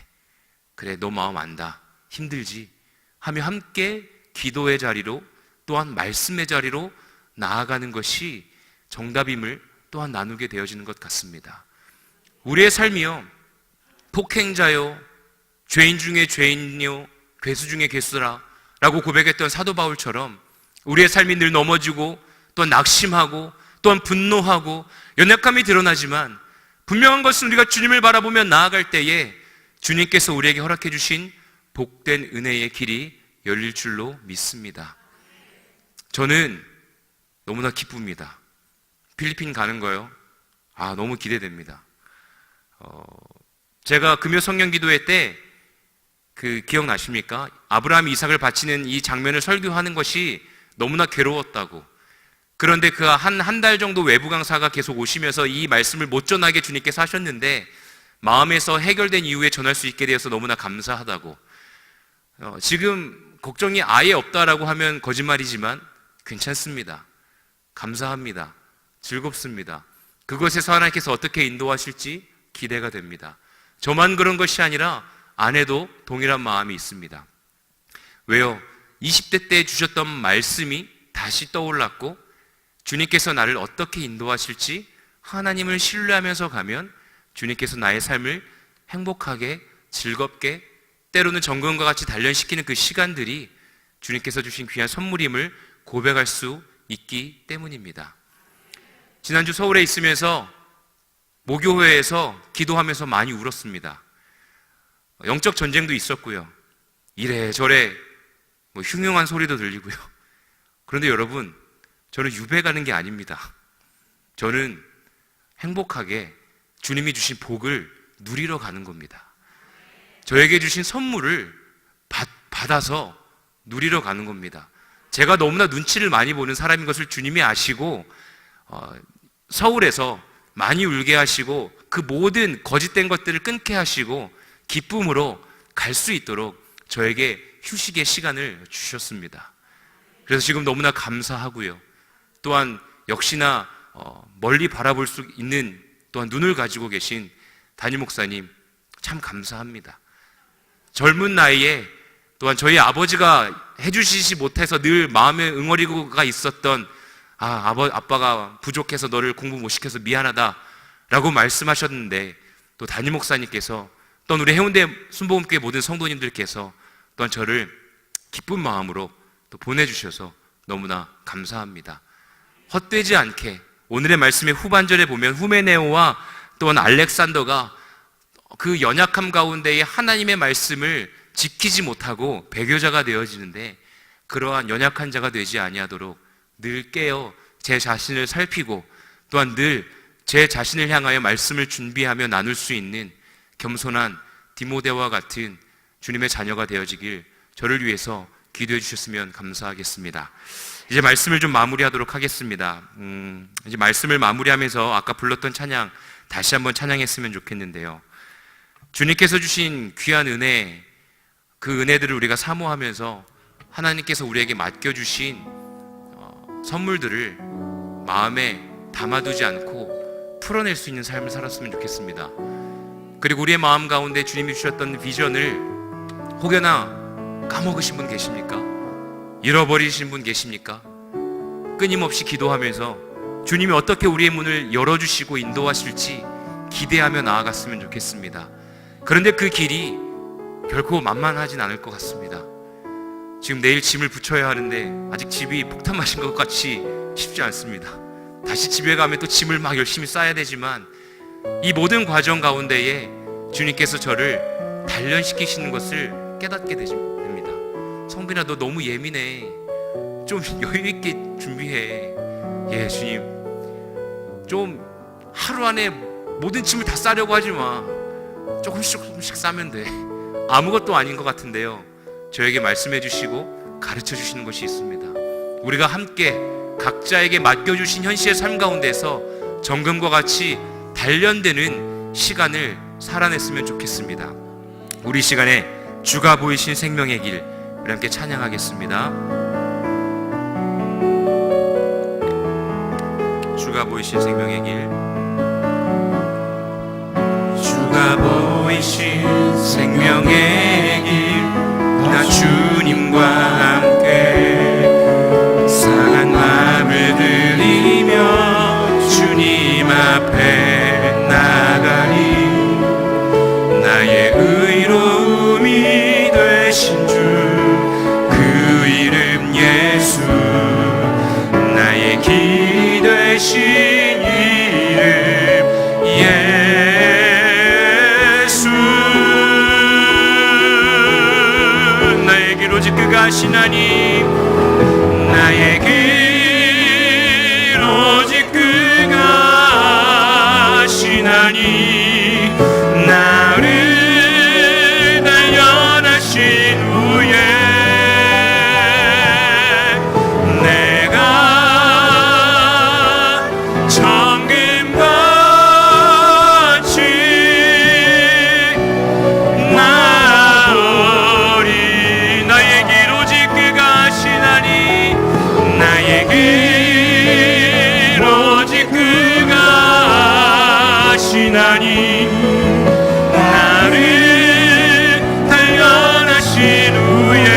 그래 너 마음 안다, 힘들지 하며 함께 기도의 자리로 또한 말씀의 자리로 나아가는 것이 정답임을 또한 나누게 되어지는 것 같습니다. 우리의 삶이요, 폭행자요, 죄인 중에 죄인요, 괴수 중에 괴수라 라고 고백했던 사도 바울처럼 우리의 삶이 늘 넘어지고 또 낙심하고 또한 분노하고 연약함이 드러나지만 분명한 것은 우리가 주님을 바라보며 나아갈 때에 주님께서 우리에게 허락해 주신 복된 은혜의 길이 열릴 줄로 믿습니다. 저는 너무나 기쁩니다. 필리핀 가는 거요, 너무 기대됩니다. 제가 금요 성령 기도회 때 기억나십니까? 아브라함이 이삭을 바치는 이 장면을 설교하는 것이 너무나 괴로웠다고. 그런데 그 한 달 정도 외부 강사가 계속 오시면서 이 말씀을 못 전하게 주님께서 하셨는데 마음에서 해결된 이후에 전할 수 있게 되어서 너무나 감사하다고. 지금 걱정이 아예 없다라고 하면 거짓말이지만 괜찮습니다. 감사합니다. 즐겁습니다. 그것에서 하나님께서 어떻게 인도하실지 기대가 됩니다. 저만 그런 것이 아니라 아내도 동일한 마음이 있습니다. 왜요? 20대 때 주셨던 말씀이 다시 떠올랐고 주님께서 나를 어떻게 인도하실지 하나님을 신뢰하면서 가면 주님께서 나의 삶을 행복하게 즐겁게 때로는 정금과 같이 단련시키는 그 시간들이 주님께서 주신 귀한 선물임을 고백할 수 있기 때문입니다. 지난주 서울에 있으면서 모교회에서 기도하면서 많이 울었습니다. 영적 전쟁도 있었고요. 이래저래 흉흉한 소리도 들리고요. 그런데 여러분, 저는 유배 가는 게 아닙니다. 저는 행복하게 주님이 주신 복을 누리러 가는 겁니다. 저에게 주신 선물을 받아서 누리러 가는 겁니다. 제가 너무나 눈치를 많이 보는 사람인 것을 주님이 아시고 서울에서 많이 울게 하시고 그 모든 거짓된 것들을 끊게 하시고 기쁨으로 갈 수 있도록 저에게 휴식의 시간을 주셨습니다. 그래서 지금 너무나 감사하고요. 또한 역시나 멀리 바라볼 수 있는 또한 눈을 가지고 계신 담임 목사님 참 감사합니다. 젊은 나이에 또한 저희 아버지가 해주시지 못해서 늘 마음에 응어리가 있었던 아빠가 부족해서 너를 공부 못 시켜서 미안하다 라고 말씀하셨는데, 또 담임 목사님께서 또한 우리 해운대 순복음교회 모든 성도님들께서 또한 저를 기쁜 마음으로 또 보내주셔서 너무나 감사합니다. 헛되지 않게 오늘의 말씀의 후반절에 보면 후메네오와 또한 알렉산더가 그 연약함 가운데에 하나님의 말씀을 지키지 못하고 배교자가 되어지는데, 그러한 연약한 자가 되지 아니하도록 늘 깨어 제 자신을 살피고 또한 늘 제 자신을 향하여 말씀을 준비하며 나눌 수 있는 겸손한 디모데와 같은 주님의 자녀가 되어지길 저를 위해서 기도해 주셨으면 감사하겠습니다. 이제 말씀을 좀 마무리하도록 하겠습니다. 이제 말씀을 마무리하면서 아까 불렀던 찬양 다시 한번 찬양했으면 좋겠는데요. 주님께서 주신 귀한 은혜, 그 은혜들을 우리가 사모하면서 하나님께서 우리에게 맡겨주신 선물들을 마음에 담아두지 않고 풀어낼 수 있는 삶을 살았으면 좋겠습니다. 그리고 우리의 마음 가운데 주님이 주셨던 비전을 혹여나 까먹으신 분 계십니까? 잃어버리신 분 계십니까? 끊임없이 기도하면서 주님이 어떻게 우리의 문을 열어주시고 인도하실지 기대하며 나아갔으면 좋겠습니다. 그런데 그 길이 결코 만만하진 않을 것 같습니다. 지금 내일 짐을 붙여야 하는데 아직 집이 폭탄 맞은 것 같이 쉽지 않습니다. 다시 집에 가면 또 짐을 막 열심히 싸야 되지만 이 모든 과정 가운데에 주님께서 저를 단련시키시는 것을 깨닫게 됩니다. 성빈아, 너 너무 예민해. 좀 여유있게 준비해. 예, 주님. 좀 하루 안에 모든 짐을 다 싸려고 하지 마. 조금씩 싸면 돼. 아무것도 아닌 것 같은데요, 저에게 말씀해 주시고 가르쳐 주시는 것이 있습니다. 우리가 함께 각자에게 맡겨주신 현실의 삶 가운데서 정금과 같이 단련되는 시간을 살아냈으면 좋겠습니다. 우리 시간에 주가 보이신 생명의 길, 우리 함께 찬양하겠습니다. 주가 보이신 생명의 길. 주가 보이신 생명의 길, 나 주님과 함께 상한 마음을 들이며 주님 앞에 나가리. 나의 의로움이 되신 주, 그 이름 예수. 나의 길이 되신 이름 예수. 나의 길 오직 그가 하시나니, 나의 길 오직 그가 하시나니, 나를 단련하신 후에 내가 정금같이 나으리. 나의 길 오직 그가 하시나니, 나의 길 오직 그가 하시나니, 나를 단련하신 후에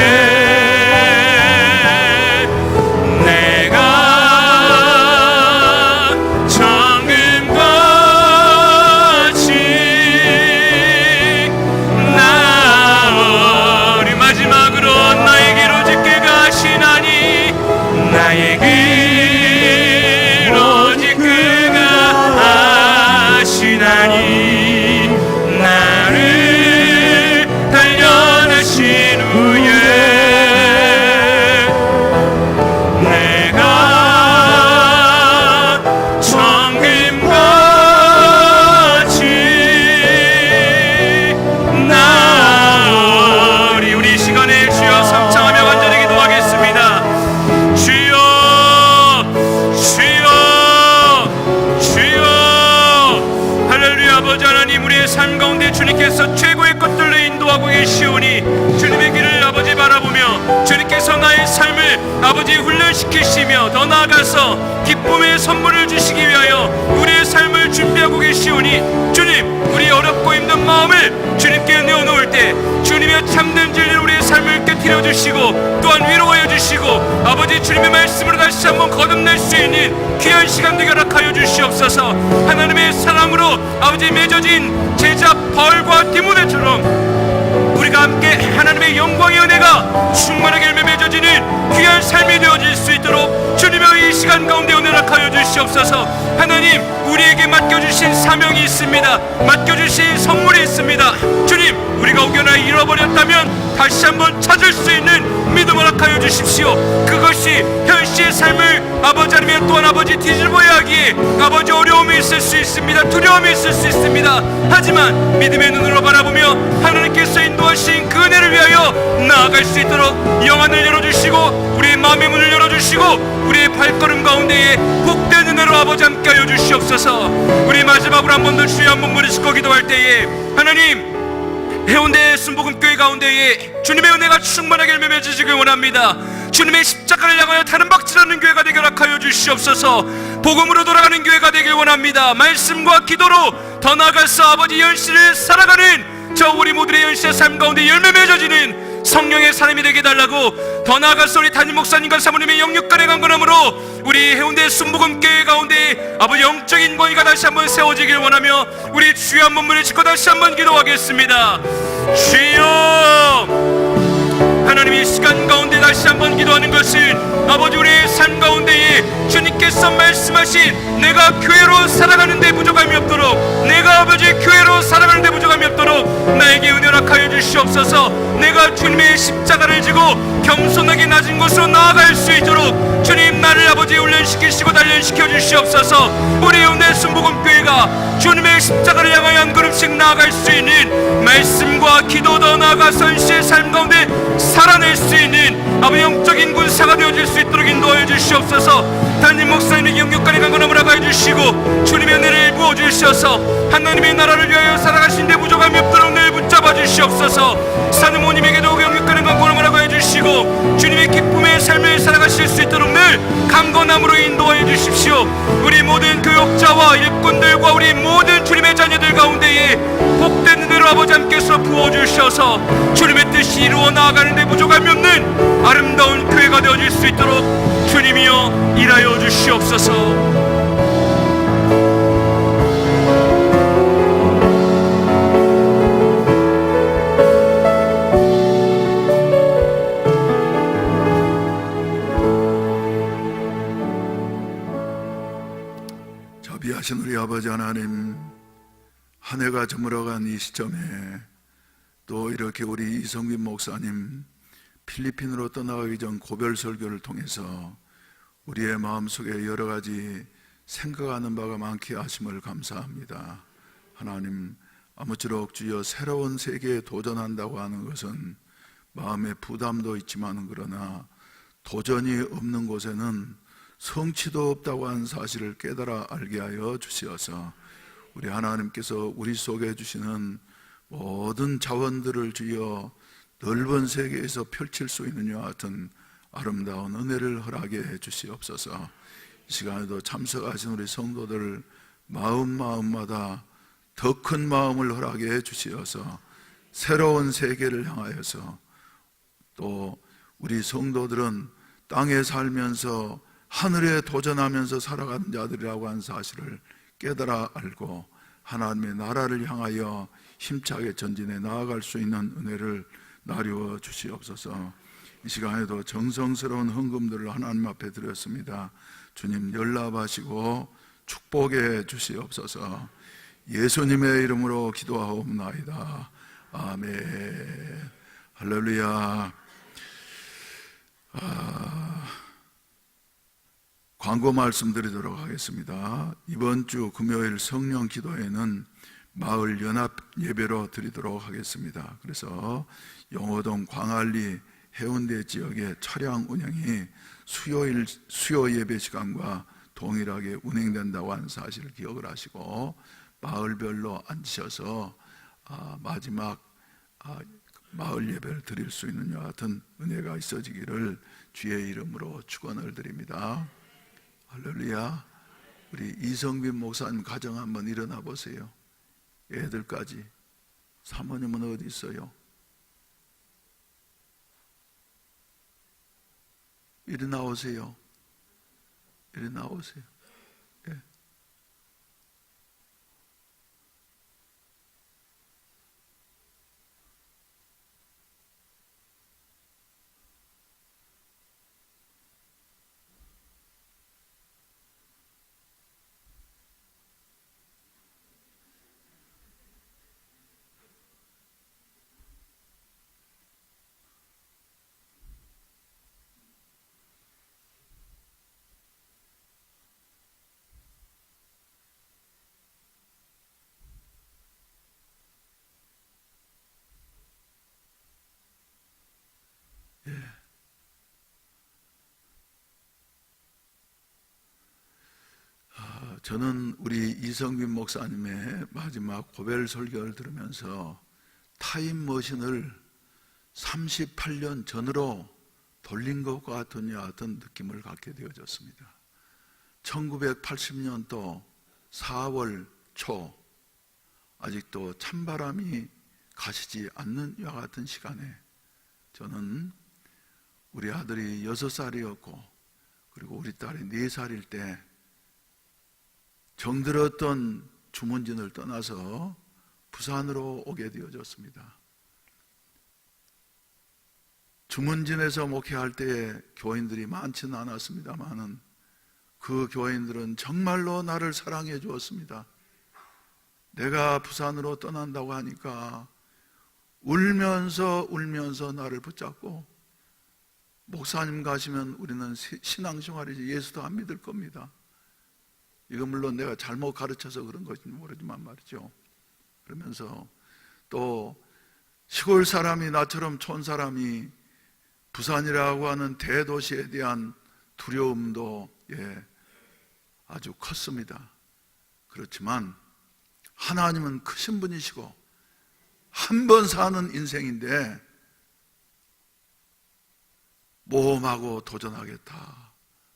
아버지 하나님, 우리의 삶 가운데 주님께서 최고의 것들로 인도하고 계시오니 주님의 길을 아버지 바라보며 주님께서 나의 삶을 아버지 훈련시키시며 더 나아가서 기쁨의 선물을 주시기 위하여 우리의 삶을 준비하고 계시오니 주님, 우리 어렵고 힘든 마음을 주님께 내어놓을 때 주님의 참된 진리로 우리의 삶을 깨트려 주시고 또한 위로하여 주시고 아버지 주님의 말씀으로 다시 한번 거듭날 수 있는 귀한 시간 되게 허락하여 주시옵소서. 하나님의 사랑으로 아버지 맺어진 제자 바울과 디모데처럼 우리가 함께 하나님의 영광의 은혜가 충만하게 열매 맺어지는 귀한 삶이 되어질 수 있도록 주님의 이 시간 가운데 은혜를 허락하여 주시옵소서. 하나님, 우리에게 맡겨주신 사명이 있습니다. 맡겨주신 선물이 있습니다. 주님, 우리가 혹여나 잃어버렸다면 다시 한번 찾을 수 있는 믿음을 허락하여 주십시오. 그것이 현시의 삶을 아버지 하나님 또한 아버지 뒤집어야 하기에 아버지 어려움이 있을 수 있습니다. 두려움이 있을 수 있습니다. 하지만 믿음의 눈으로 바라보며 하나님께서 인도하신 그 은혜를 위하여 나아갈 수 있도록 영안을 열어주시고 우리의 마음의 문을 열어주시고 우리의 발걸음 가운데에 복된 은혜로 아버지 함께하여 주시옵소서. 우리 마지막으로 한 번 더 주여 한번 부르시고 기도할 때에 하나님, 해운대 순복음교회 가운데에 주님의 은혜가 충만하게 열매 맺어지길 원합니다. 주님의 십자가를 향하여 다른 박질하는 교회가 되게 허락하여 주시옵소서. 복음으로 돌아가는 교회가 되길 원합니다. 말씀과 기도로 더 나아가서 아버지 현실을 살아가는 저 우리 모두의 현실의 삶 가운데 열매 맺어지는 성령의 사람이 되게 해달라고, 더 나아가서 우리 담임 목사님과 사모님의 영육간의 강건함으로 우리 해운대 순복음교회 가운데 아버지 영적인 권위가 다시 한번 세워지길 원하며 우리 주여 한번 문을 짓고 다시 한번 기도하겠습니다. 주여, 하나님 이 시간 가운데 다시 한번 기도하는 것은 아버지 우리의 삶 가운데에 주님께서 말씀하신 내가 교회로 살아가는데 부족함이 없도록, 내가 아버지 교회로 살아가는데 부족함이 없도록 나에게 은혜 허락하여 주시옵소서. 내가 주님의 십자가를 지고 겸손하게 낮은 곳으로 나아갈 수 있도록 주님 나를 아버지 훈련시키시고 단련시켜 주시옵소서. 우리 해운대 순복음교회가 주님의 십자가를 향하여 한 걸음씩 나아갈 수 있는 말씀과 기도, 더 나아가 선시의 삶 가운데 살아낼 수 있는 아버지 영적인 군사가 되어질 수 있도록 인도하여 주시옵소서. 담임 목사님의 영육간의 강건함을 허락하여 주시고 주님의 은혜를 부어주셔서 하나님의 나라를 위하여 살아가신데 부족함이 없도록 늘 붙잡아 주시옵소서. 사모님에게도 영육간의 강건함을 허락하여 주시고 주님의 기쁨의 삶을 살아가실 수 있도록 늘 강건함으로 인도하여 주십시오. 우리 모든 교역자와 일꾼들과 우리 모든 주님의 자녀들 가운데에 복된 은혜로 아버지 함께서 부어주셔서 주님의 뜻이 이루어 나아가는데 부족함이 없는 아름다운 교회가 되어질 수 있도록 주님이여 일하여 주시옵소서. 자비하신 우리 아버지 하나님, 한 해가 저물어간 이 시점에 또 이렇게 우리 이성빈 목사님 필리핀으로 떠나가기 전 고별 설교를 통해서 우리의 마음속에 여러 가지 생각하는 바가 많게 하심을 감사합니다. 하나님, 아무쪼록 주여 새로운 세계에 도전한다고 하는 것은 마음의 부담도 있지만 그러나 도전이 없는 곳에는 성취도 없다고 하는 사실을 깨달아 알게 하여 주시어서 우리 하나님께서 우리 속에 주시는 모든 자원들을 주여 넓은 세계에서 펼칠 수 있는 이와 같은 아름다운 은혜를 허락해 주시옵소서. 이 시간에도 참석하신 우리 성도들 마음마다 더 큰 마음을 허락해 주시어서 새로운 세계를 향하여서, 또 우리 성도들은 땅에 살면서 하늘에 도전하면서 살아가는 자들이라고 하는 사실을 깨달아 알고 하나님의 나라를 향하여 힘차게 전진해 나아갈 수 있는 은혜를 나누어 주시옵소서. 이 시간에도 정성스러운 헌금들을 하나님 앞에 드렸습니다. 주님 연락하시고 축복해 주시옵소서. 예수님의 이름으로 기도하옵나이다. 아멘. 할렐루야. 광고 말씀드리도록 하겠습니다. 이번 주 금요일 성령 기도회는 마을 연합 예배로 드리도록 하겠습니다. 그래서 영호동 광안리 해운대 지역의 차량 운행이 수요 예배 시간과 동일하게 운행된다고 하는 사실을 기억을 하시고 마을별로 앉으셔서 마지막 마을 예배를 드릴 수 있는 이와 같은 은혜가 있어지기를 주의 이름으로 축원을 드립니다. 할렐루야. 우리 이성빈 목사님 가정 한번 일어나 보세요. 애들까지. 사모님은 어디 있어요? 이리 나오세요. 이리 나오세요. 예. 저는 우리 이성빈 목사님의 마지막 고별 설교를 들으면서 타임머신을 38년 전으로 돌린 것과 같은 느낌을 갖게 되어졌습니다. 1980년도 4월 초 아직도 찬바람이 가시지 않는 이와 같은 시간에 저는 우리 아들이 6살이었고 그리고 우리 딸이 4살일 때 정들었던 주문진을 떠나서 부산으로 오게 되어졌습니다. 주문진에서 목회할 때에 교인들이 많지는 않았습니다만은 그 교인들은 정말로 나를 사랑해 주었습니다. 내가 부산으로 떠난다고 하니까 울면서 나를 붙잡고 목사님 가시면 우리는 신앙생활이지 예수도 안 믿을 겁니다. 이건 물론 내가 잘못 가르쳐서 그런 것인지 모르지만 말이죠. 그러면서 또 시골 사람이 나처럼 촌 사람이 부산이라고 하는 대도시에 대한 두려움도 아주 컸습니다. 그렇지만 하나님은 크신 분이시고 한 번 사는 인생인데 모험하고 도전하겠다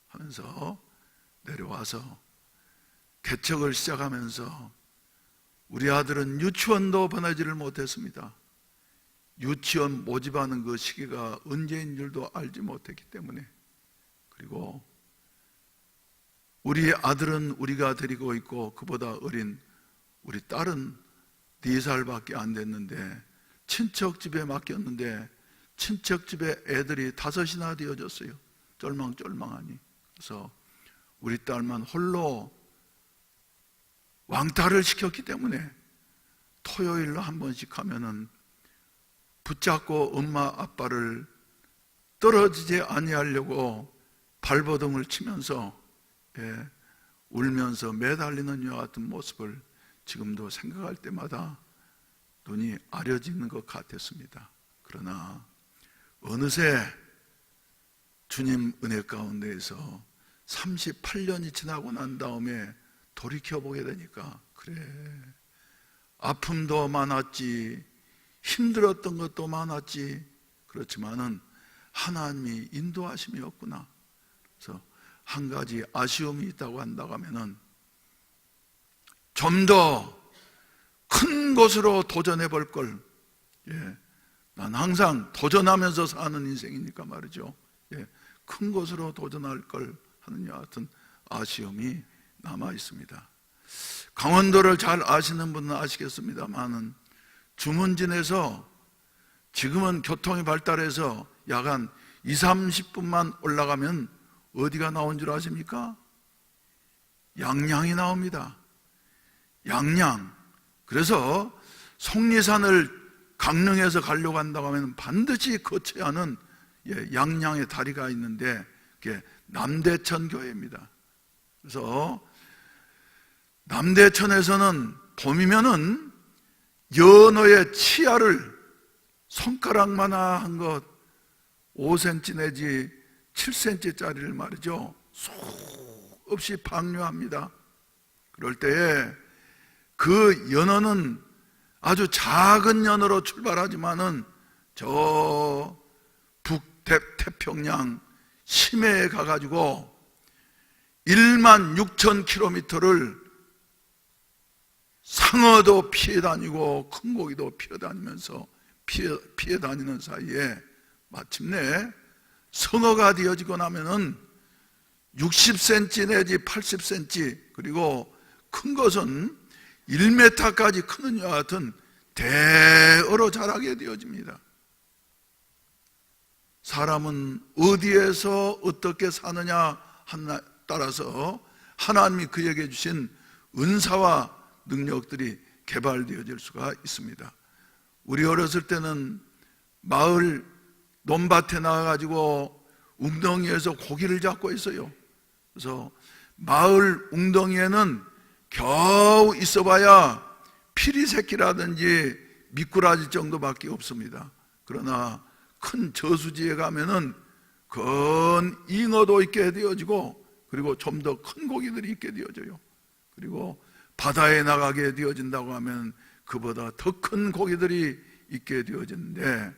하면서 내려와서 개척을 시작하면서 우리 아들은 유치원도 보내지를 못했습니다. 유치원 모집하는 그 시기가 언제인 줄도 알지 못했기 때문에. 그리고 우리 아들은 우리가 데리고 있고 그보다 어린 우리 딸은 4살밖에 안 됐는데 친척 집에 맡겼는데 친척 집에 애들이 5이나 되어졌어요. 쫄망쫄망하니. 그래서 우리 딸만 홀로 왕따를 시켰기 때문에 토요일로 한 번씩 하면은 붙잡고 엄마 아빠를 떨어지지 아니하려고 발버둥을 치면서 울면서 매달리는 이와 같은 모습을 지금도 생각할 때마다 눈이 아려지는 것 같았습니다. 그러나 어느새 주님 은혜 가운데에서 38년이 지나고 난 다음에 돌이켜보게 되니까 그래, 아픔도 많았지, 힘들었던 것도 많았지, 그렇지만은 하나님이 인도하심이었구나. 그래서 한 가지 아쉬움이 있다고 한다고 하면은 좀 더 큰 곳으로 도전해 볼 걸. 난 항상 도전하면서 사는 인생이니까 말이죠. 큰 곳으로 도전할 걸 하는 것 같은 아쉬움이 남아 있습니다. 강원도를 잘 아시는 분은 아시겠습니다만은 주문진에서 지금은 교통이 발달해서 약 한 20-30분만 올라가면 어디가 나온 줄 아십니까? 양양이 나옵니다. 양양. 그래서 속리산을 강릉에서 가려고 한다고 하면 반드시 거쳐야 하는 양양의 다리가 있는데 그게 남대천 교회입니다. 그래서 남대천에서는 봄이면은 연어의 치아를 손가락만한 것 5cm 내지 7cm짜리를 말이죠, 수없이 방류합니다. 그럴 때에 그 연어는 아주 작은 연어로 출발하지만은 저 북태평양 심해에 가가지고 1만 6천 킬로미터를 상어도 피해 다니고 큰 고기도 피해 다니면서 피해 다니는 사이에 마침내 성어가 되어지고 나면은 60cm 내지 80cm, 그리고 큰 것은 1m까지 크는 이와 같은 대어로 자라게 되어집니다. 사람은 어디에서 어떻게 사느냐 하나 따라서 하나님이 그에게 주신 은사와 능력들이 개발되어질 수가 있습니다. 우리 어렸을 때는 마을 논밭에 나가가지고 웅덩이에서 고기를 잡고 있어요. 그래서 마을 웅덩이에는 겨우 있어봐야 피리새끼라든지 미꾸라지 정도밖에 없습니다. 그러나 큰 저수지에 가면은 큰 잉어도 있게 되어지고, 그리고 좀 더 큰 고기들이 있게 되어져요. 그리고 바다에 나가게 되어진다고 하면 그보다 더 큰 고기들이 있게 되어지는데,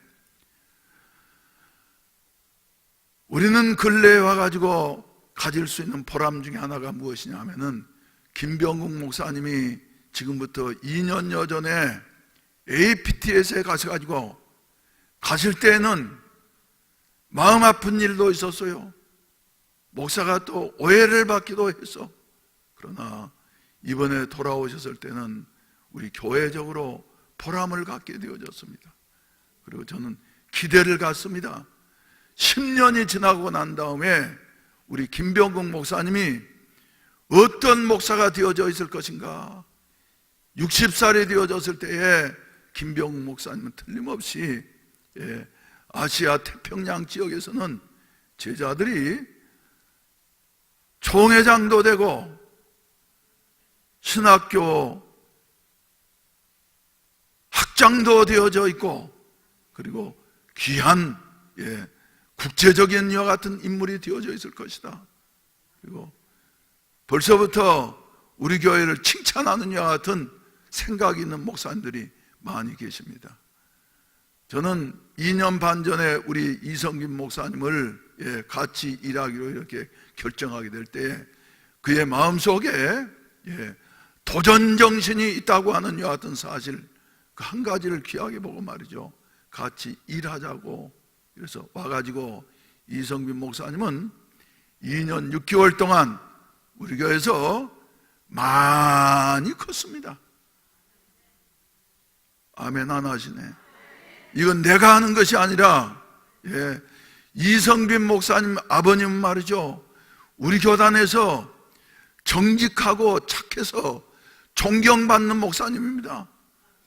우리는 근래에 와가지고 가질 수 있는 보람 중에 하나가 무엇이냐 하면은, 김병국 목사님이 지금부터 2년여 전에 APTS에 가셔가지고 가실 때는 마음 아픈 일도 있었어요. 목사가 또 오해를 받기도 했어. 그러나 이번에 돌아오셨을 때는 우리 교회적으로 보람을 갖게 되어졌습니다. 그리고 저는 기대를 갖습니다. 10년이 지나고 난 다음에 우리 김병국 목사님이 어떤 목사가 되어져 있을 것인가. 60살이 되어졌을 때에 김병국 목사님은 틀림없이 아시아 태평양 지역에서는 제자들이 총회장도 되고 신학교 학장도 되어져 있고, 그리고 귀한 국제적인 이와 같은 인물이 되어져 있을 것이다. 그리고 벌써부터 우리 교회를 칭찬하는 이와 같은 생각이 있는 목사님들이 많이 계십니다. 저는 2년 반 전에 우리 이성김 목사님을 같이 일하기로 이렇게 결정하게 될 때 그의 마음속에 도전 정신이 있다고 하는 이와 같은 사실, 그 한 가지를 귀하게 보고 말이죠, 같이 일하자고. 그래서 와가지고 이성빈 목사님은 2년 6개월 동안 우리 교회에서 많이 컸습니다. 아멘 안 하시네. 이건 내가 하는 것이 아니라 이성빈 목사님 아버님은 말이죠, 우리 교단에서 정직하고 착해서 존경받는 목사님입니다.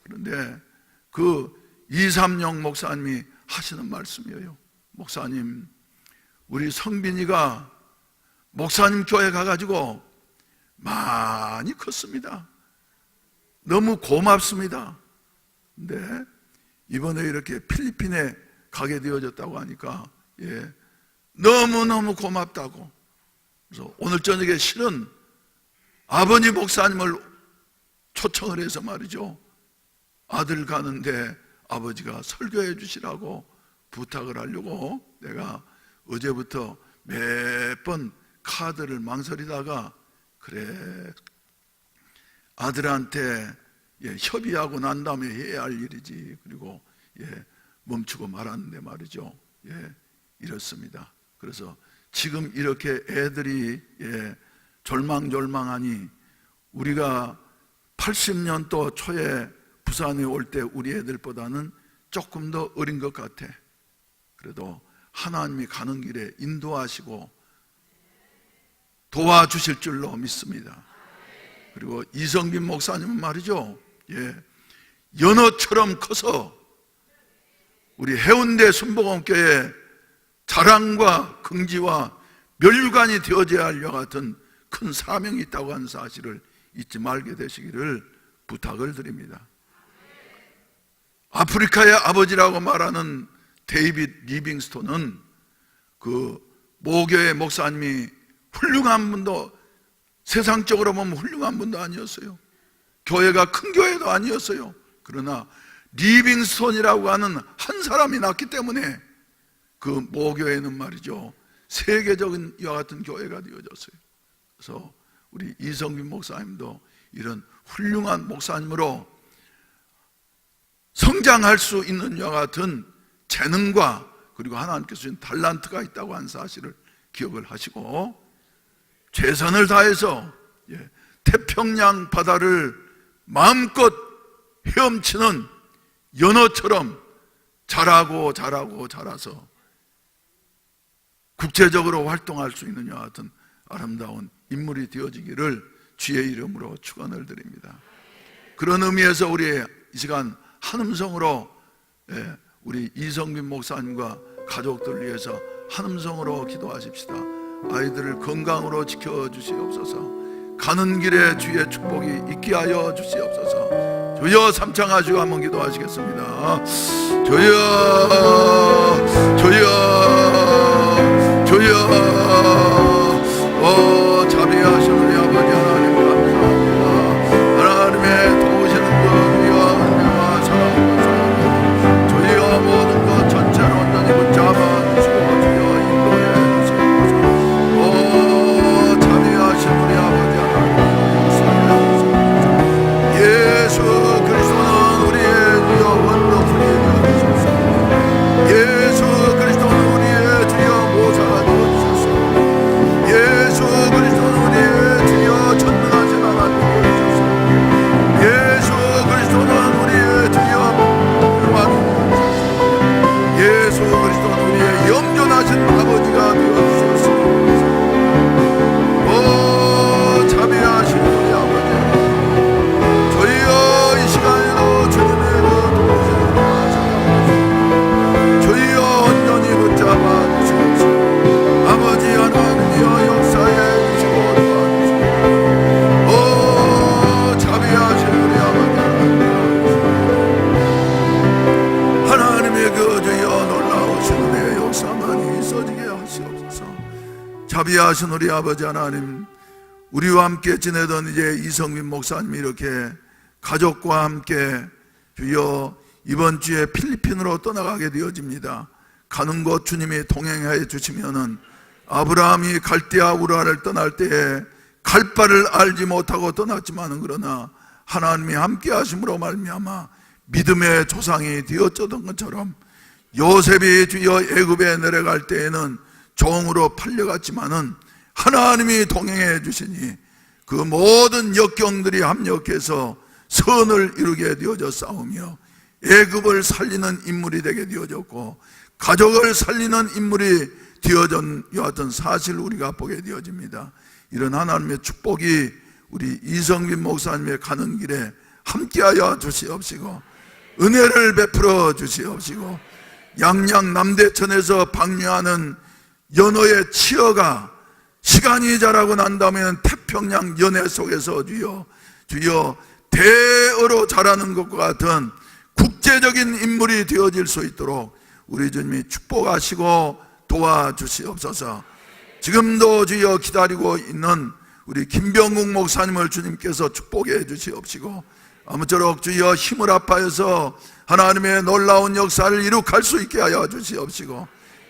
그런데 그 이삼영 목사님이 하시는 말씀이에요. 목사님, 우리 성빈이가 목사님 교회 가가지고 많이 컸습니다. 너무 고맙습니다. 근데 이번에 이렇게 필리핀에 가게 되어졌다고 하니까 너무너무 고맙다고. 그래서 오늘 저녁에 실은 아버지 목사님을 초청을 해서 말이죠, 아들 가는데 아버지가 설교해 주시라고 부탁을 하려고 내가 어제부터 몇 번 카드를 망설이다가, 그래 아들한테 협의하고 난 다음에 해야 할 일이지, 그리고 멈추고 말았는데 말이죠, 이렇습니다. 그래서 지금 이렇게 애들이 졸망졸망하니, 우리가 80년도 초에 부산에 올 때 우리 애들보다는 조금 더 어린 것 같아. 그래도 하나님이 가는 길에 인도하시고 도와주실 줄로 믿습니다. 그리고 이성빈 목사님은 말이죠, 연어처럼 커서 우리 해운대 순복음교회 자랑과 긍지와 멸관이 되어져야 할 것 같은 큰 사명이 있다고 하는 사실을 잊지 말게 되시기를 부탁을 드립니다. 아프리카의 아버지라고 말하는 데이빗 리빙스톤은 그 모교의 목사님이 훌륭한 분도, 세상적으로 보면 훌륭한 분도 아니었어요. 교회가 큰 교회도 아니었어요. 그러나 리빙스톤이라고 하는 한 사람이 났기 때문에 그 모교회는 말이죠, 세계적인 이와 같은 교회가 되어졌어요. 그래서 우리 이성빈 목사님도 이런 훌륭한 목사님으로 성장할 수 있는 이와 같은 재능과 그리고 하나님께서 주신 달란트가 있다고 하는 사실을 기억을 하시고 최선을 다해서 태평양 바다를 마음껏 헤엄치는 연어처럼 자라서 국제적으로 활동할 수 있는 이와 같은 아름다운 인물이 되어지기를 주의 이름으로 축원을 드립니다. 그런 의미에서 우리 이 시간 한 음성으로 우리 이성빈 목사님과 가족들을 위해서 한 음성으로 기도하십시다. 아이들을 건강으로 지켜주시옵소서. 가는 길에 주의 축복이 있게 하여 주시옵소서. 주여 삼창하시고 한번 기도하시겠습니다. 주여 주여 주여. 자비하신 우리 아버지 하나님 감사합니다. 하나님의 도우시는 것 위와 은혜와 사랑과 주여 모든 것 전체를 온전히 붙잡아 주시고 주여 인도해 주시옵소서. 자비하신 우리 아버지 하나님 감사합니다. 예수 그리스도는 우리의 주여 원더풀이 되어주셨습니다. 예수 그리스도는 우리의 주여 모사가 되어주셨습니다. 예수 그리스도는 우리의 주여 전능하신 하나님 되어주셨습니다. 예수 그리스도는 우리의 주여 왕이 되어주셨습니다. 예수 그리스도는 우리의 영존하신 아버지가 되어주셨습니다. 오 자비하신 우리 아버지, 주여 이 시간에도 주님의 그 도우시는 말씀 주여 온전히 붙잡아 주시옵소서. 아버지 하나님이여 역사에 주시고 도와주시고 오 자비하신 우리 아버지 하나님의 그 주여 놀라우신 은혜의 역사만이 있어지게 하시옵소서. 자비하신 우리 아버지 하나님, 우리와 함께 지내던 이제 이성빈 목사님이 이렇게 가족과 함께 주여 이번 주에 필리핀으로 떠나가게 되어집니다. 가는 곳 주님이 동행하여 주시면은 아브라함이 갈대아 우라를 떠날 때에 갈 바를 알지 못하고 떠났지만은 그러나 하나님이 함께 하심으로 말미암아 믿음의 조상이 되어졌던 것처럼 요셉이 주여 애굽에 내려갈 때에는 종으로 팔려갔지만은 하나님이 동행해 주시니 그 모든 역경들이 합력해서 선을 이루게 되어졌사오며 애굽을 살리는 인물이 되게 되어졌고 가족을 살리는 인물이 되어진 여하튼 사실 우리가 보게 되어집니다. 이런 하나님의 축복이 우리 이성빈 목사님의 가는 길에 함께하여 주시옵시고 은혜를 베풀어 주시옵시고 양양 남대천에서 방류하는 연어의 치어가 시간이 자라고 난다면 태평양 연해 속에서 주여 대어로 자라는 것과 같은 국제적인 인물이 되어질 수 있도록 우리 주님이 축복하시고 도와주시옵소서. 지금도 주여 기다리고 있는 우리 김병국 목사님을 주님께서 축복해 주시옵시고 아무쪼록 주여 힘을 합하여서 하나님의 놀라운 역사를 이룩할 수 있게 하여 주시옵시고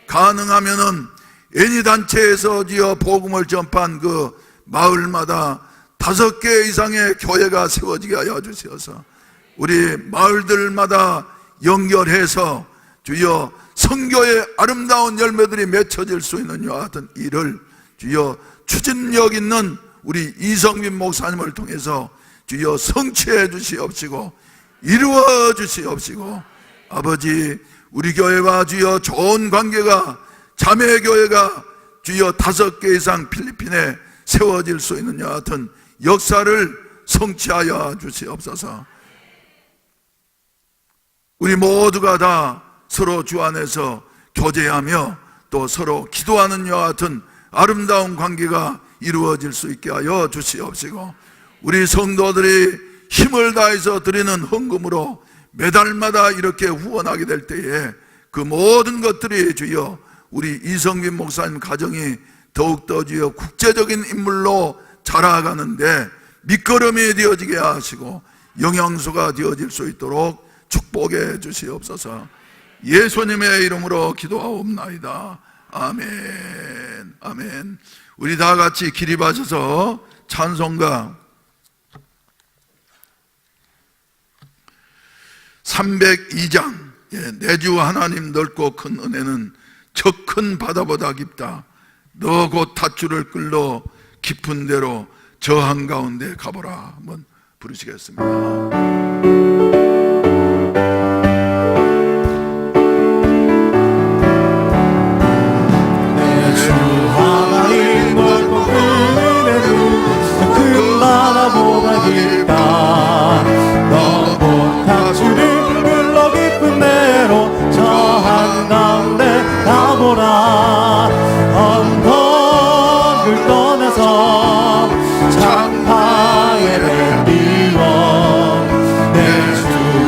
가능하면은 애니단체에서 주여 복음을 전파한 그 마을마다 5개 이상의 교회가 세워지게 하여 주시어서 우리 마을들마다 연결해서 주여 선교의 아름다운 열매들이 맺혀질 수 있는 이와 같은 일을 주여 추진력 있는 우리 이성빈 목사님을 통해서 주여 성취해 주시옵시고 이루어 주시옵시고 아버지 우리 교회와 주여 좋은 관계가 자매교회가 주여 5개 이상 필리핀에 세워질 수 있는 이와 같은 역사를 성취하여 주시옵소서. 우리 모두가 다 서로 주 안에서 교제하며 또 서로 기도하는 이와 같은 아름다운 관계가 이루어질 수 있게 하여 주시옵시고 우리 성도들이 힘을 다해서 드리는 헌금으로 매달마다 이렇게 후원하게 될 때에 그 모든 것들이 주여 우리 이성빈 목사님 가정이 더욱더 주여 국제적인 인물로 자라가는데 밑거름이 되어지게 하시고 영양소가 되어질 수 있도록 축복해 주시옵소서. 예수님의 이름으로 기도하옵나이다. 아멘. 아멘. 우리 다 같이 기립하셔서 찬송가 302장, 내 주 하나님 넓고 큰 은혜는 저 큰 바다보다 깊다. 너 곧 닷줄을 끌러 깊은 데로 저 한가운데 가보라. 한번 부르시겠습니다. 내 주 하나님 넓고 큰 은혜는 큰 바다보다 깊다. 너 곧 닷줄을 끌러 깊은 데로 저 한가운데 가보라. 언덕을 떠나서 창파에 뱉리워 내 주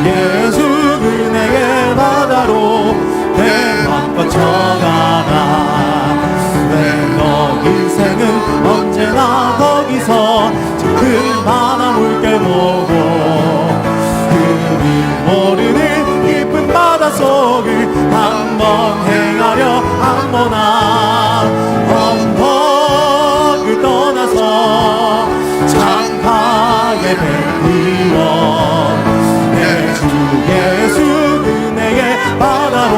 예수 은혜의 바다로 내 맘 뻗쳐가라. 왜 너 인생은 언제나 거기서 저 큰 바다 물결 보고 그리 모르는 깊은 바다 속을 한번 행하려 한번아. 언덕을 떠나서 창파에 뱉리워 내 주 예수 은혜의 바다로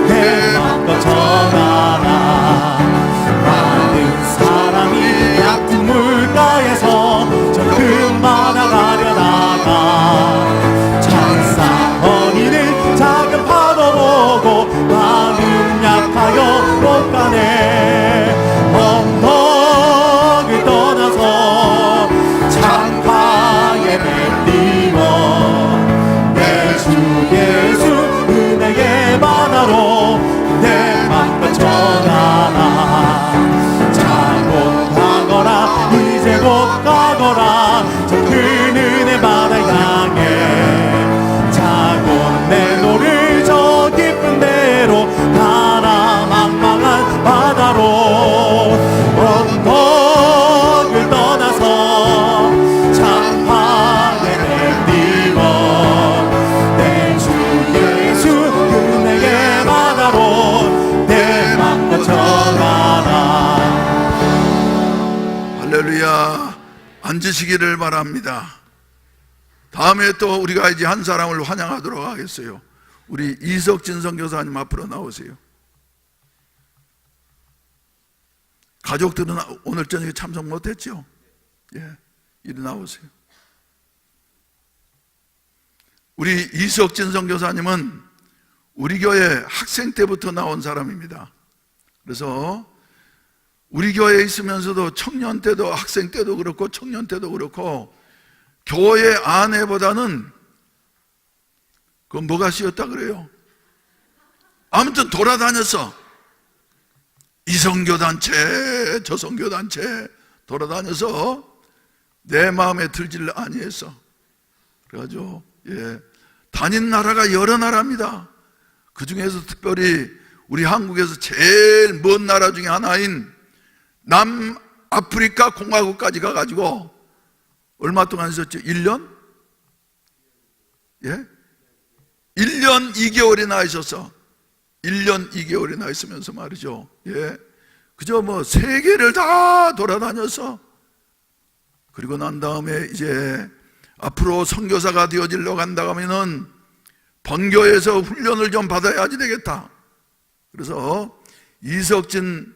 내 맘 뻗쳐가라. 많은 사람이 얕은 물가에서 저 큰 바다 가려다가 찬사거리는 작은 파도 보고 마음 약하여 못 가네. 언덕을 떠나서 창파에 뱉리워 내 주 예수 은혜의 바다로 내 맘 뻗쳐가라. 자 곧 가거라. 이제 곧 가거라. 저 큰 은혜 바다 향해 자 곧 내 노를 저 깊은 데로 가라. 망망한 바다로 언덕을 떠나서 창파에 뱉리워 내 주 예수 은혜의 바다로 내 맘 뻗쳐가라. 할렐루야. 앉으시기를 바랍니다. 다음에 또 우리가 이제 한 사람을 환영하도록 하겠어요. 우리 이석진 선교사님 앞으로 나오세요. 가족들은 오늘 저녁에 참석 못했죠? 예, 이리 나오세요. 우리 이석진 선교사님은 우리 교회 학생 때부터 나온 사람입니다. 그래서 우리 교회에 있으면서도 청년 때도 학생 때도 그렇고 청년 때도 그렇고 교회 아내보다는 그 뭐가 쉬었다 그래요? 아무튼 돌아다녔어. 이 선교단체 저 선교단체 돌아다녀서 내 마음에 들지를 아니했어. 그래가지고 다닌 나라가 여러 나라입니다. 그 중에서 특별히 우리 한국에서 제일 먼 나라 중에 하나인 남아프리카 공화국까지 가가지고 얼마 동안 있었죠? 1년? 예? 1년 2개월이나 있었어. 1년 2개월이나 있으면서 말이죠. 예. 그저 뭐 세계를 다 돌아다녀서 그리고 난 다음에 이제 앞으로 선교사가 되어지려고 한다고 하면은 본교에서 훈련을 좀 받아야지 되겠다. 그래서 이석진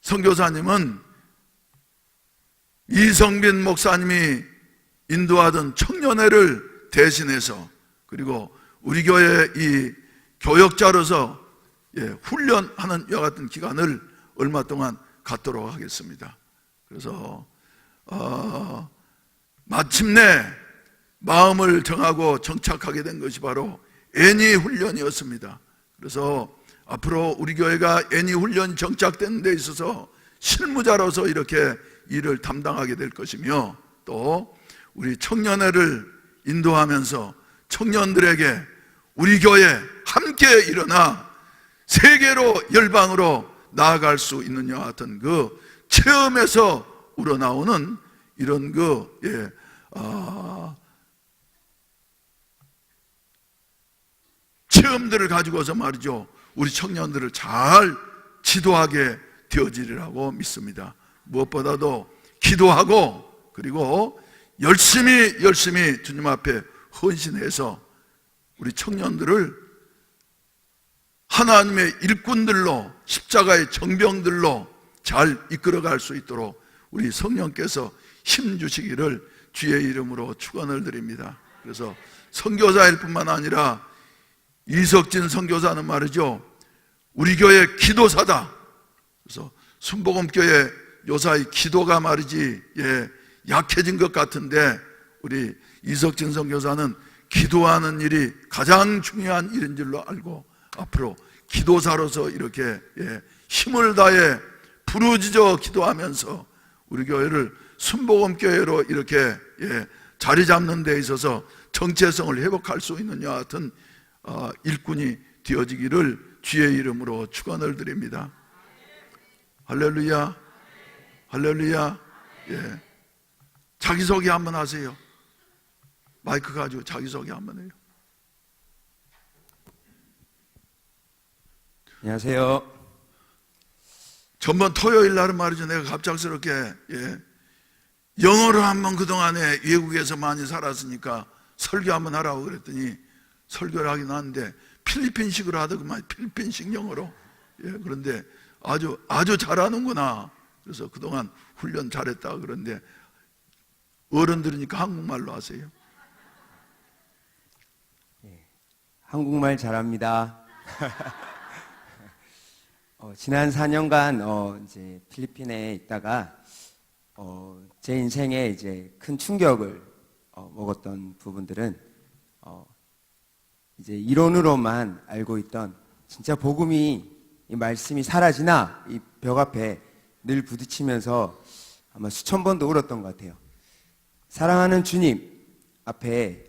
선교사님은 이성빈 목사님이 인도하던 청년회를 대신해서 그리고 우리 교회 이 교역자로서 훈련하는 이와 같은 기간을 얼마 동안 갖도록 하겠습니다. 그래서 마침내 마음을 정하고 정착하게 된 것이 바로 애니 훈련이었습니다. 그래서 앞으로 우리 교회가 애니 훈련 정착되는 데 있어서 실무자로서 이렇게 일을 담당하게 될 것이며 또 우리 청년회를 인도하면서 청년들에게 우리 교회 함께 일어나 세계로 열방으로 나아갈 수 있는 여 같은 그 체험에서 우러나오는 이런 체험들을 가지고서 말이죠, 우리 청년들을 잘 지도하게 되어지리라고 믿습니다. 무엇보다도 기도하고 그리고 열심히 주님 앞에 헌신해서 우리 청년들을 하나님의 일꾼들로, 십자가의 정병들로 잘 이끌어갈 수 있도록 우리 성령께서 힘주시기를 주의 이름으로 축원을 드립니다. 그래서 선교사일 뿐만 아니라 이석진 선교사는 말이죠, 우리 교회 기도사다. 그래서 순복음교회 요사이 기도가 말이지 약해진 것 같은데, 우리 이석진 선교사는 기도하는 일이 가장 중요한 일인 줄로 알고 앞으로 기도사로서 이렇게 힘을 다해 부르짖어 기도하면서 우리 교회를 순복음교회로 이렇게 자리 잡는 데 있어서 정체성을 회복할 수 있는 여 같은 일꾼이 되어지기를 주의 이름으로 축원을 드립니다. 할렐루야, 할렐루야. 자기소개 한번 하세요. 마이크 가지고 자기소개 한번 해요. 안녕하세요. 전번 토요일 날은 말이죠, 내가 갑작스럽게 영어로 한번 그동안에 외국에서 많이 살았으니까 설교 한번 하라고 그랬더니 설교를 하긴 하는데 필리핀식으로 하더구만. 필리핀식 영어로. 그런데 아주 잘하는구나. 그래서 그동안 훈련 잘했다. 그런데 어른 들으니까 한국말로 하세요. 한국말 잘합니다. 지난 4년간 이제 필리핀에 있다가 제 인생에 이제 큰 충격을 먹었던 부분들은 이제 이론으로만 알고 있던 진짜 복음이, 이 말씀이 사라지나 이 벽 앞에 늘 부딪히면서 아마 수천 번도 울었던 것 같아요. 사랑하는 주님 앞에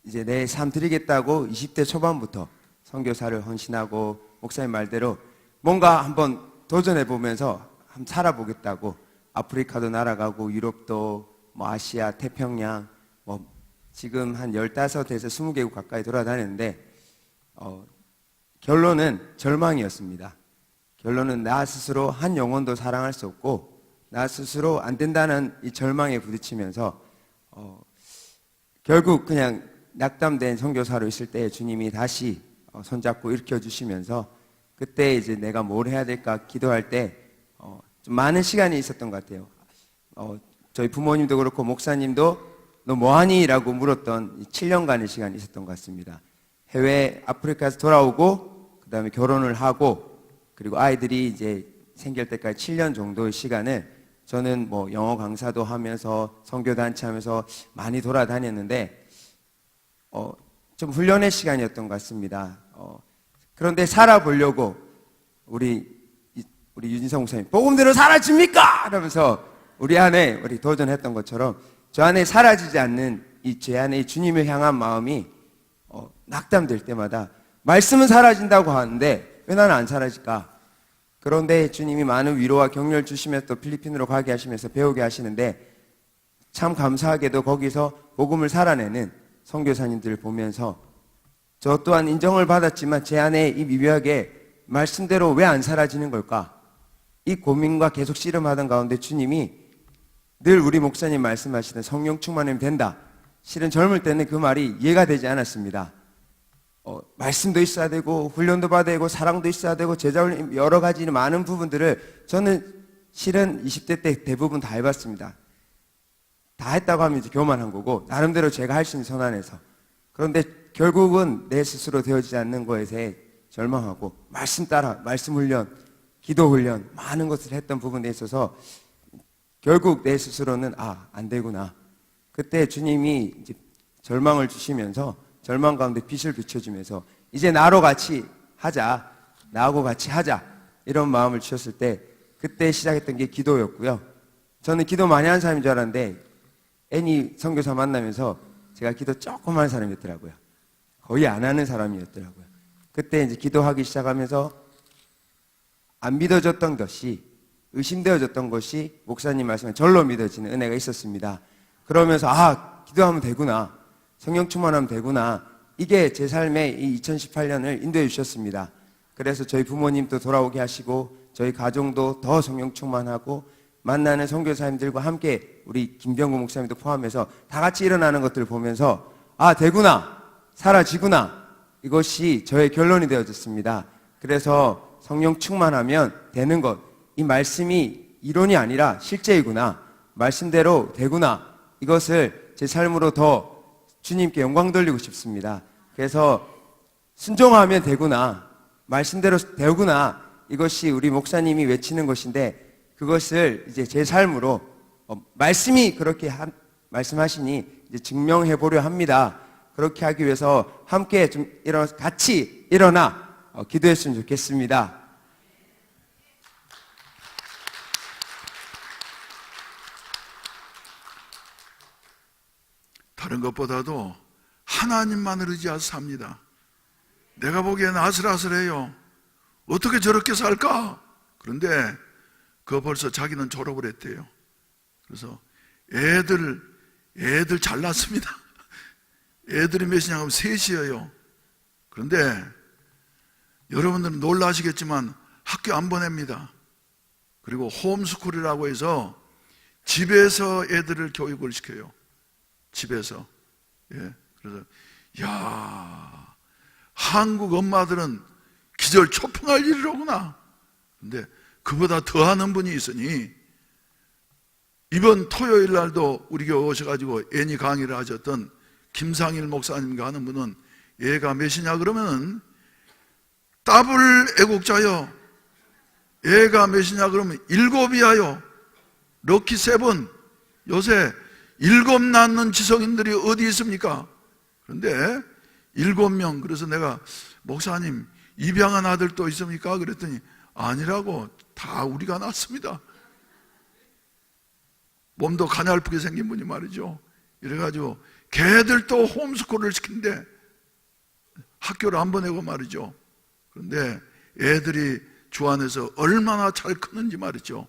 이제 내 삶 드리겠다고 20대 초반부터 선교사를 헌신하고 목사님 말대로 뭔가 한번 도전해 보면서 한번 살아보겠다고 아프리카도 날아가고 유럽도 뭐 아시아, 태평양 뭐 지금 한 15에서 20개국 가까이 돌아다녔는데 결론은 절망이었습니다. 결론은 나 스스로 한 영혼도 사랑할 수 없고 나 스스로 안 된다는 이 절망에 부딪히면서 결국 그냥 낙담된 선교사로 있을 때 주님이 다시 손잡고 일으켜 주시면서 그때 이제 내가 뭘 해야 될까 기도할 때 좀 많은 시간이 있었던 것 같아요. 저희 부모님도 그렇고 목사님도 너 뭐하니? 라고 물었던 7년간의 시간이 있었던 것 같습니다. 해외 아프리카에서 돌아오고 그 다음에 결혼을 하고 그리고 아이들이 이제 생길 때까지 7년 정도의 시간을 저는 뭐 영어 강사도 하면서 선교단체 하면서 많이 돌아다녔는데 좀 훈련의 시간이었던 것 같습니다. 그런데 살아보려고 우리 유진성 목사님 복음대로 사라집니까? 이러면서 우리 안에 우리 도전했던 것처럼 저 안에 사라지지 않는 이 제 안에 이 주님을 향한 마음이 낙담될 때마다 말씀은 사라진다고 하는데 왜 나는 안 사라질까? 그런데 주님이 많은 위로와 격려를 주시면서 또 필리핀으로 가게 하시면서 배우게 하시는데 참 감사하게도 거기서 복음을 살아내는 선교사님들을 보면서 저 또한 인정을 받았지만 제 안에 이 미묘하게 말씀대로 왜 안 사라지는 걸까? 이 고민과 계속 씨름하던 가운데 주님이 늘 우리 목사님 말씀하시는 성령 충만이면 된다. 실은 젊을 때는 그 말이 이해가 되지 않았습니다. 말씀도 있어야 되고 훈련도 받아야 되고 사랑도 있어야 되고 제자훈련 여러 가지 많은 부분들을 저는 실은 20대 때 대부분 다 해봤습니다. 다 했다고 하면 이제 교만한 거고 나름대로 제가 할 수 있는 선안에서. 그런데 결국은 내 스스로 되어지지 않는 것에 절망하고 말씀 따라 말씀 훈련, 기도 훈련 많은 것을 했던 부분에 있어서 결국 내 스스로는 안 되구나. 그때 주님이 이제 절망을 주시면서 절망 가운데 빛을 비춰주면서 이제 나로 같이 하자, 나하고 같이 하자 이런 마음을 주셨을 때 그때 시작했던 게 기도였고요. 저는 기도 많이 하는 사람인 줄 알았는데 애니 선교사 만나면서 제가 기도 조금 하는 사람이었더라고요. 거의 안 하는 사람이었더라고요. 그때 이제 기도하기 시작하면서 안 믿어졌던 것이 의심되어졌던 것이 목사님 말씀에 절로 믿어지는 은혜가 있었습니다. 그러면서 기도하면 되구나, 성령 충만하면 되구나, 이게 제 삶의 이 2018년을 인도해 주셨습니다. 그래서 저희 부모님도 돌아오게 하시고 저희 가정도 더 성령 충만하고 만나는 선교사님들과 함께 우리 김병구 목사님도 포함해서 다 같이 일어나는 것들을 보면서 되구나, 사라지구나, 이것이 저의 결론이 되어졌습니다. 그래서 성령 충만하면 되는 것, 이 말씀이 이론이 아니라 실제이구나, 말씀대로 되구나, 이것을 제 삶으로 더 주님께 영광 돌리고 싶습니다. 그래서 순종하면 되구나, 말씀대로 되구나, 이것이 우리 목사님이 외치는 것인데 그것을 이제 제 삶으로 말씀이 그렇게 말씀하시니 이제 증명해 보려 합니다. 그렇게 하기 위해서 함께 좀 같이 일어나 기도했으면 좋겠습니다. 다른 것보다도 하나님만을 의지해서 삽니다. 내가 보기엔 아슬아슬해요. 어떻게 저렇게 살까? 그런데 그거 벌써 자기는 졸업을 했대요. 그래서 애들 잘났습니다. 애들이 몇이냐 하면 셋이에요. 그런데 여러분들은 놀라시겠지만 학교 안 보냅니다. 그리고 홈스쿨이라고 해서 집에서 애들을 교육을 시켜요. 집에서. 그래서 한국 엄마들은 기절 초풍할 일이로구나. 근데 그보다 더하는 분이 있으니 이번 토요일 날도 우리 교회 오셔가지고 애니 강의를 하셨던 김상일 목사님과 하는 분은 애가 몇이냐 그러면은 더블 애국자요. 애가 몇이냐 그러면 7이야요. 럭키 7. 요새 7 낳는 지성인들이 어디 있습니까? 그런데 7명. 그래서 내가 목사님 입양한 아들 또 있습니까? 그랬더니 아니라고, 다 우리가 낳습니다. 몸도 가냘프게 생긴 분이 말이죠. 이래가지고 걔들도 홈스쿨을 시킨대. 학교를 안 보내고 말이죠. 그런데 애들이 주 안에서 얼마나 잘 크는지 말이죠.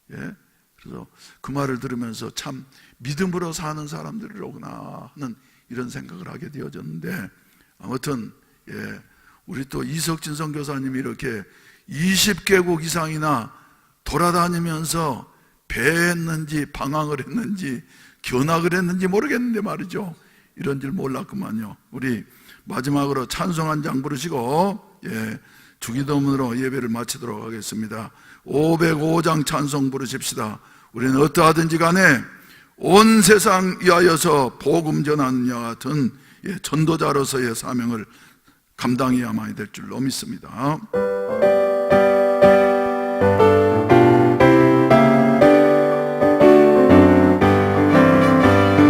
그래서 그 말을 들으면서 참 믿음으로 사는 사람들이로구나 하는 이런 생각을 하게 되어졌는데, 아무튼 우리 또 이석진 선교사님이 이렇게 20개국 이상이나 돌아다니면서 배했는지 방황을 했는지 견학을 했는지 모르겠는데 말이죠. 이런 줄 몰랐구만요. 우리 마지막으로 찬송 한 장 부르시고 주기도문으로 예배를 마치도록 하겠습니다. 505장 찬송 부르십시다. 우리는 어떠하든지 간에 온 세상 위하여서 복음 전하는 야 같은 전도자로서의 사명을 감당해야만 될 줄로 믿습니다.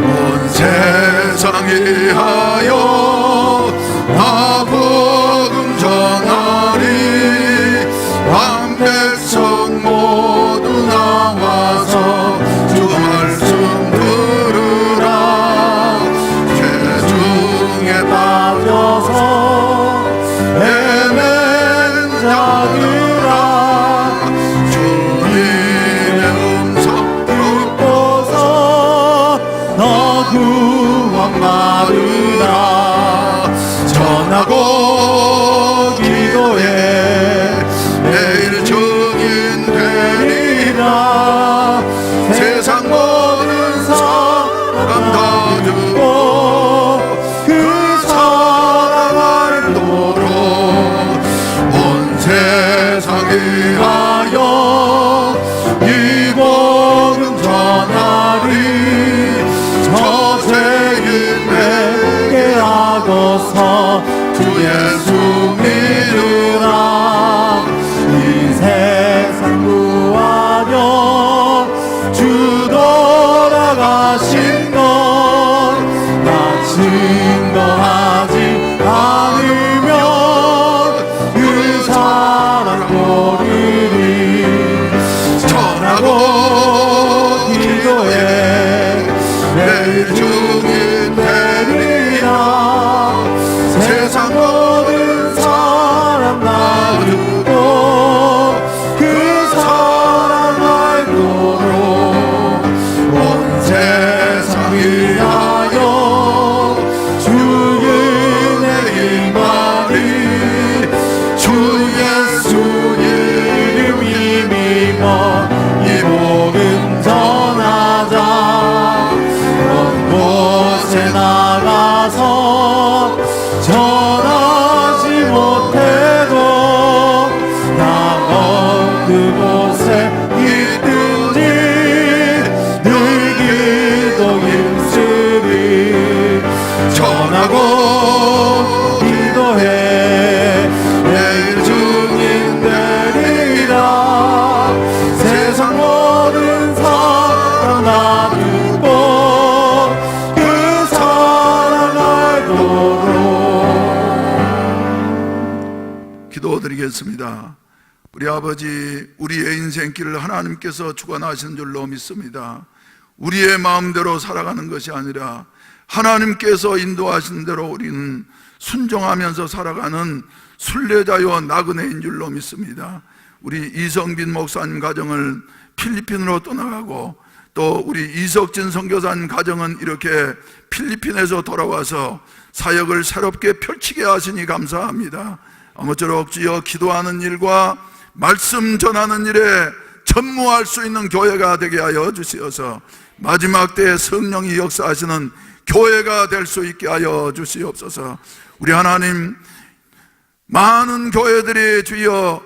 온 세상 위하여 나 복음 전하리. 한 백성 모두 나와서 주 말씀 들으라. 죄중에 빠져서 헤맨 자들아, 주님의 음성 듣고서 너 구원 받으라. 전하고 기도해 내일 증인 되리라. 세상 모든 사람 다 듣고 그 사랑 알도록 온 세상 위하여 이 복음 전하리. 저 죄인 회개하고서 주 예수 믿으라. 이 세상 구하려 주 돌아가신 것 나 증거하지 않으면 그 사랑 모르리. 전하고 기도해 내일 증인 되리라. 세상 모든 사람 나 듣고 그 사랑 전하고 기도해 매일 주님 되리라 세상 모든 사랑 나누고 그 사랑 알도록. 기도드리겠습니다. 우리 아버지, 우리의 인생길을 하나님께서 주관하시는 줄로 믿습니다. 우리의 마음대로 살아가는 것이 아니라 하나님께서 인도하신 대로 우리는 순종하면서 살아가는 순례자요 나그네인 줄로 믿습니다. 우리 이성빈 목사님 가정을 필리핀으로 떠나가고 또 우리 이석진 선교사님 가정은 이렇게 필리핀에서 돌아와서 사역을 새롭게 펼치게 하시니 감사합니다. 아무쪼록 주여 기도하는 일과 말씀 전하는 일에 전무할 수 있는 교회가 되게 하여 주시어서 마지막 때에 성령이 역사하시는 교회가 될 수 있게 하여 주시옵소서. 우리 하나님, 많은 교회들이 주여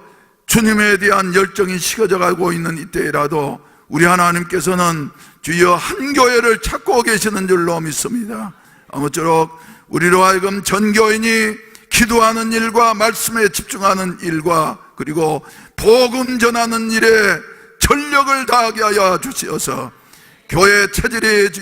주님에 대한 열정이 식어져 가고 있는 이때라도 우리 하나님께서는 주여 한 교회를 찾고 계시는 줄로 믿습니다. 아무쪼록 우리로 하여금 전교인이 기도하는 일과 말씀에 집중하는 일과 그리고 복음 전하는 일에 전력을 다하게 하여 주시어서 교회 체질이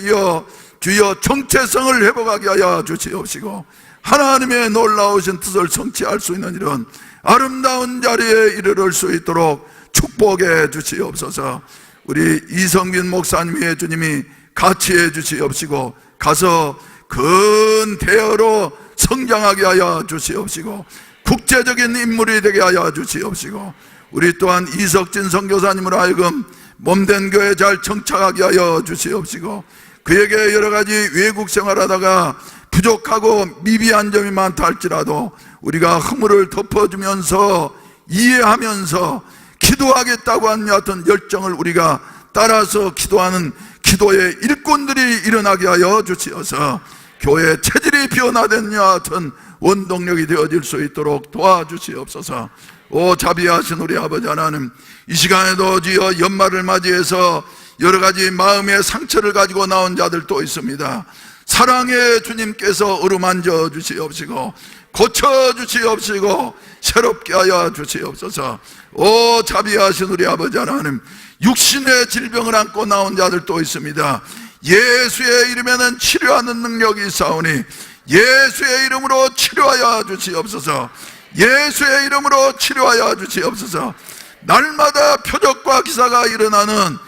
주여 정체성을 회복하게 하여 주시옵시고 하나님의 놀라우신 뜻을 성취할 수 있는 이런 아름다운 자리에 이르를 수 있도록 축복해 주시옵소서. 우리 이성빈 목사님의 주님이 같이 해 주시옵시고 가서 큰 대어로 성장하게 하여 주시옵시고 국제적인 인물이 되게 하여 주시옵시고 우리 또한 이석진 선교사님으로 하여금 몸된 교회 잘 정착하게 하여 주시옵시고 그에게 여러 가지 외국 생활하다가 부족하고 미비한 점이 많다 할지라도 우리가 허물을 덮어주면서 이해하면서 기도하겠다고 하는 여하튼 열정을 우리가 따라서 기도하는 기도의 일꾼들이 일어나게 하여 주시어서 교회 체질이 변화된 여하튼 원동력이 되어질 수 있도록 도와주시옵소서. 오 자비하신 우리 아버지 하나님, 이 시간에도 주여 연말을 맞이해서 여러 가지 마음의 상처를 가지고 나온 자들도 있습니다. 사랑의 주님께서 어루만져 주시옵시고 고쳐 주시옵시고 새롭게 하여 주시옵소서. 오 자비하신 우리 아버지 하나님, 육신의 질병을 안고 나온 자들도 있습니다. 예수의 이름에는 치료하는 능력이 있사오니 예수의 이름으로 치료하여 주시옵소서. 예수의 이름으로 치료하여 주시옵소서. 날마다 표적과 기사가 일어나는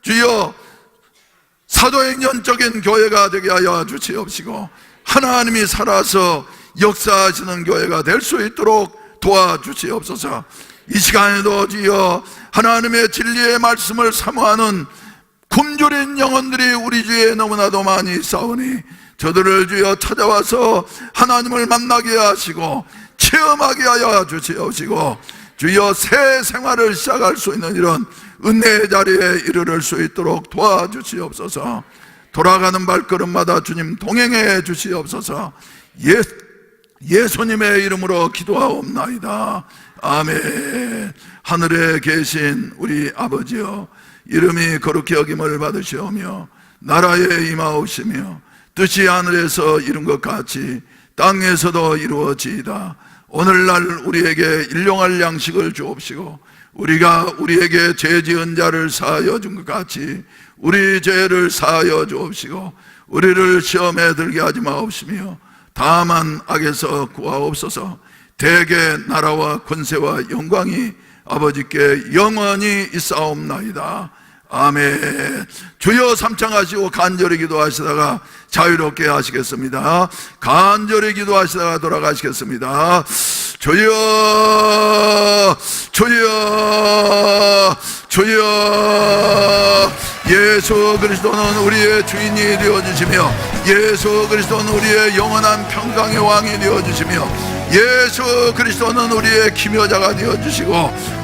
주여 사도행전적인 교회가 되게 하여 주시옵시고 하나님이 살아서 역사하시는 교회가 될 수 있도록 도와주시옵소서. 이 시간에도 주여 하나님의 진리의 말씀을 사모하는 굶주린 영혼들이 우리 주위에 너무나도 많이 있사오니 저들을 주여 찾아와서 하나님을 만나게 하시고 체험하게 하여 주시옵시고 주여 새 생활을 시작할 수 있는 이런 은혜의 자리에 이르를 수 있도록 도와주시옵소서. 돌아가는 발걸음마다 주님 동행해 주시옵소서. 예수님의 이름으로 기도하옵나이다. 아멘. 하늘에 계신 우리 아버지여, 이름이 거룩히 여김을 받으시오며 나라에 임하옵시며 뜻이 하늘에서 이룬 것 같이 땅에서도 이루어지이다. 오늘날 우리에게 일용할 양식을 주옵시고 우리가 우리에게 죄 지은 자를 사하여 준 것 같이 우리 죄를 사하여 주옵시고 우리를 시험에 들게 하지 마옵시며 다만 악에서 구하옵소서. 대개 나라와 권세와 영광이 아버지께 영원히 있사옵나이다. 아멘. 주여 삼창하시고 간절히 기도하시다가 자유롭게 하시겠습니다. 간절히 기도하시다가 돌아가시겠습니다. 주여 주여 주여. 예수 그리스도는 우리의 주인이 되어주시며 예수 그리스도는 우리의 영원한 평강의 왕이 되어주시며 예수 그리스도는 우리의 기묘자가 되어주시고